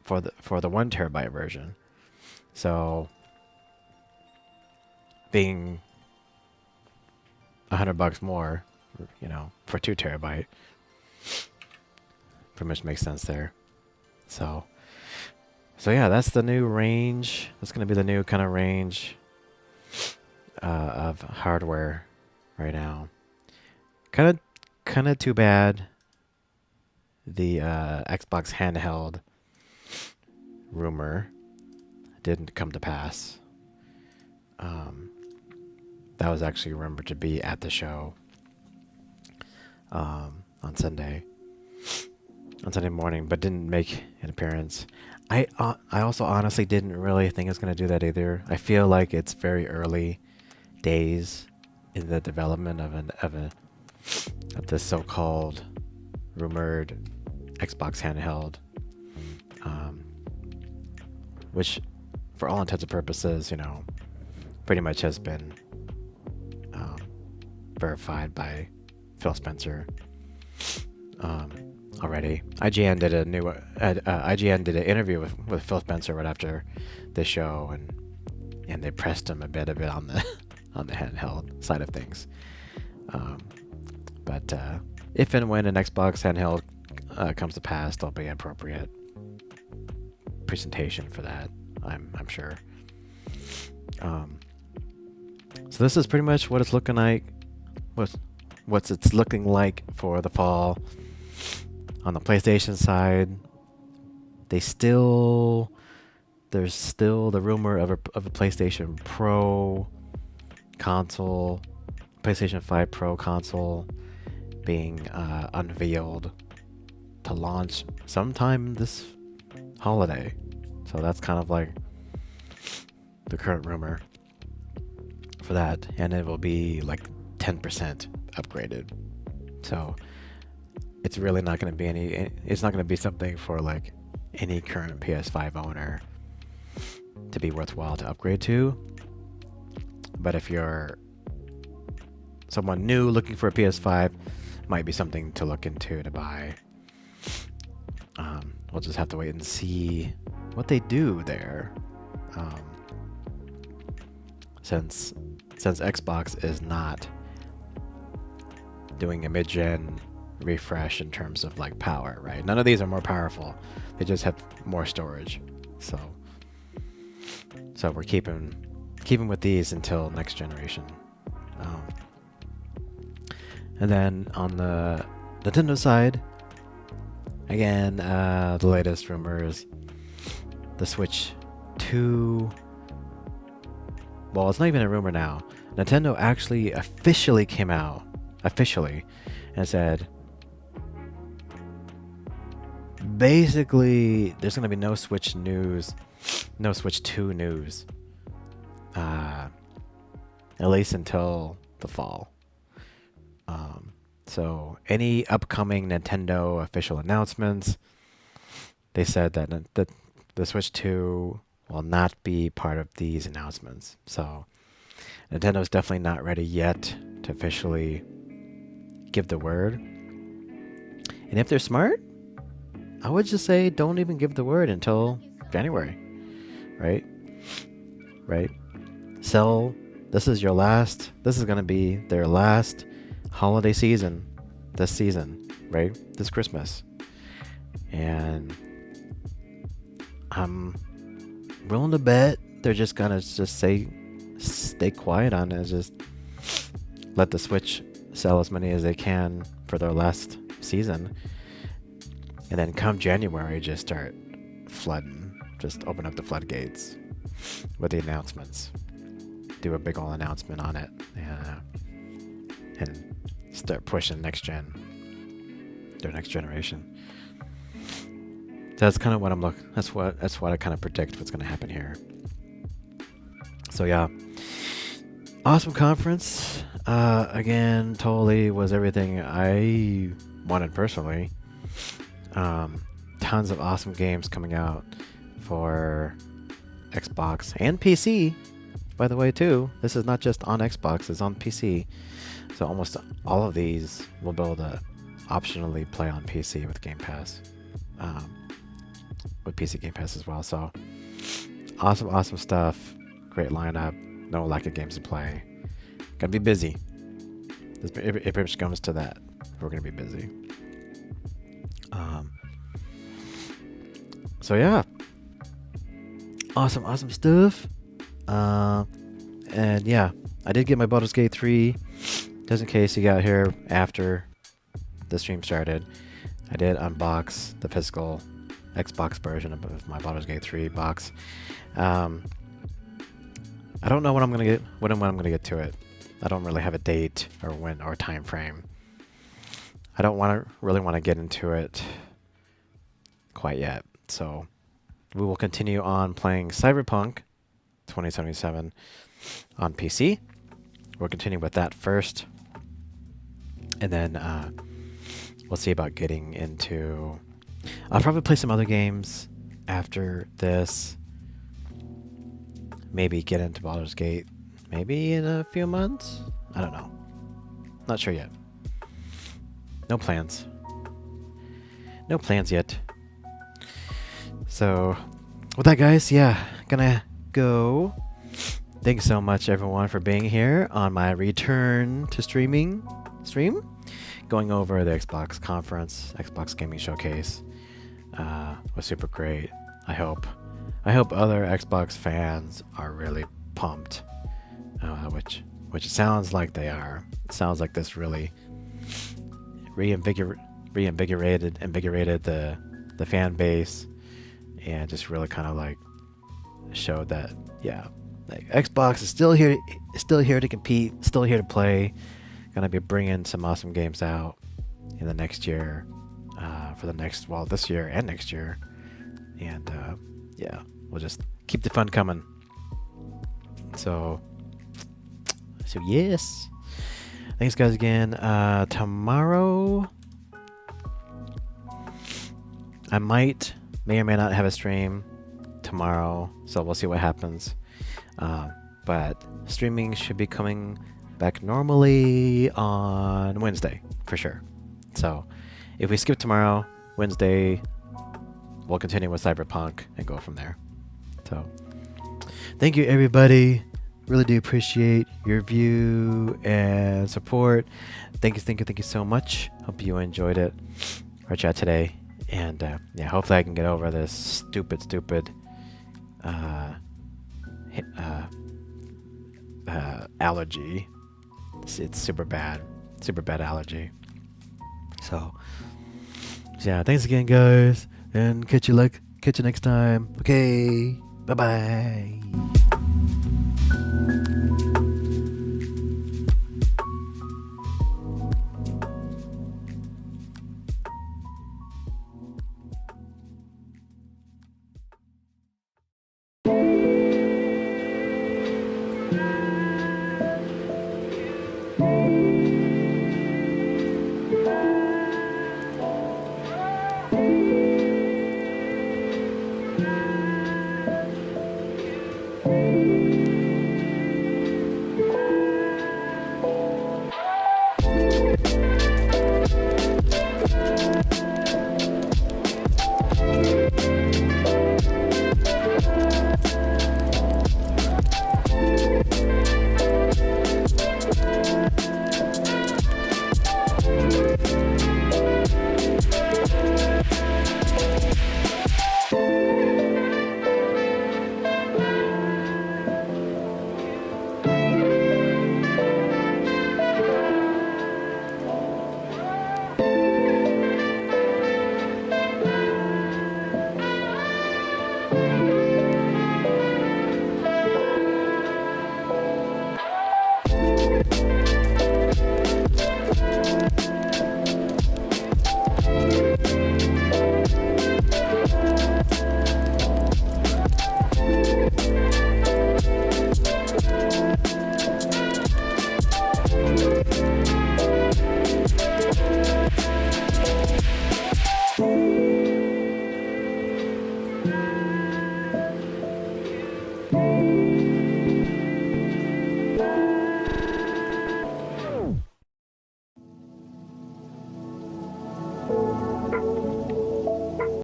for the 1 terabyte version. So being $100 more, you know, for 2 terabyte, pretty much makes sense there. So yeah, that's the new range. That's gonna be the new kind of range of hardware right now. Kind of too bad the Xbox handheld rumor didn't come to pass. That was actually rumored to be at the show on Sunday morning, but didn't make an appearance. I also honestly didn't really think it's going to do that either. I feel like it's very early days in the development of this so-called rumored Xbox handheld, which, for all intents and purposes, you know, pretty much has been verified by Phil Spencer already. IGN did an interview with Phil Spencer right after the show, and they pressed him a bit on the handheld side of things. But if and when an Xbox handheld comes to pass, there'll be an appropriate presentation for that, I'm sure. So this is pretty much what it's looking like. What's it's looking like for the fall. On the PlayStation side, there's still the rumor of a PlayStation Pro console, PlayStation 5 Pro console being unveiled to launch sometime this holiday. So that's kind of like the current rumor for that, and it will be like 10% upgraded. So it's really not going to be it's not going to be something for like any current PS5 owner to be worthwhile to upgrade to. But if you're someone new looking for a PS5, might be something to look into to buy. We'll just have to wait and see what they do there. Since Xbox is not doing a mid-gen refresh in terms of like power, right? None of these are more powerful. They just have more storage. So we're keeping with these until next generation. And then on the Nintendo side, again, the latest rumors, the Switch 2. Well, it's not even a rumor now. Nintendo actually officially came out and said, basically, there's going to be no Switch news, no Switch 2 news, at least until the fall. So any upcoming Nintendo official announcements, they said that the Switch 2 will not be part of these announcements. So Nintendo's definitely not ready yet to officially give the word. And if they're smart, I would just say don't even give the word until January, right? Sell. This is going to be their last holiday season this season, right? This Christmas. And I'm willing to bet they're just gonna stay quiet on it, just let the Switch sell as many as they can for their last season, and then come January just start flooding, just open up the floodgates with the announcements. Do a big old announcement on it, and start pushing next gen, their next generation. That's kind of what I'm looking. That's what I kind of predict what's going to happen here. So yeah, awesome conference. Again, totally was everything I wanted personally. Tons of awesome games coming out for Xbox and PC, by the way, too. This is not just on Xbox, it's on PC. So almost all of these will be able to optionally play on PC with Game Pass. With PC Game Pass as well. So awesome stuff. Great lineup. No lack of games to play. Gonna be busy. It pretty much comes to that. We're gonna be busy. So yeah, awesome stuff. And yeah, I did get my Baldur's Gate 3. Just in case you got here after the stream started, I did unbox the physical Xbox version of my Baldur's Gate 3 box. I don't know when I'm gonna get to it. I don't really have a date or when or time frame. I don't really want to get into it quite yet. So we will continue on playing Cyberpunk 2077 on PC. We'll continue with that first, and then we'll see about getting into. I'll probably play some other games after this. Maybe get into Baldur's Gate. Maybe in a few months. I don't know. Not sure yet. No plans. No plans yet. So, with that, guys, yeah, gonna go. Thanks so much, everyone, for being here on my return to stream. Going over the Xbox conference, Xbox Gaming Showcase. Was super great. I hope other Xbox fans are really pumped, which it sounds like they are. It sounds like this really invigorated the fan base, and just really kind of like showed that, yeah, like Xbox is still here to compete, still here to play. Gonna be bringing some awesome games out in the next year, this year and next year, and yeah, we'll just keep the fun coming. So yes, thanks guys again. Tomorrow I may or may not have a stream tomorrow, so we'll see what happens. But streaming should be coming back normally on Wednesday for sure. So if we skip tomorrow, Wednesday we'll continue with Cyberpunk and go from there. So thank you, everybody. Really do appreciate your view and support. Thank you so much. Hope you enjoyed it, our chat today. And yeah, hopefully I can get over this stupid allergy. It's super bad allergy. So yeah, thanks again, guys, and catch you next time. Okay, bye.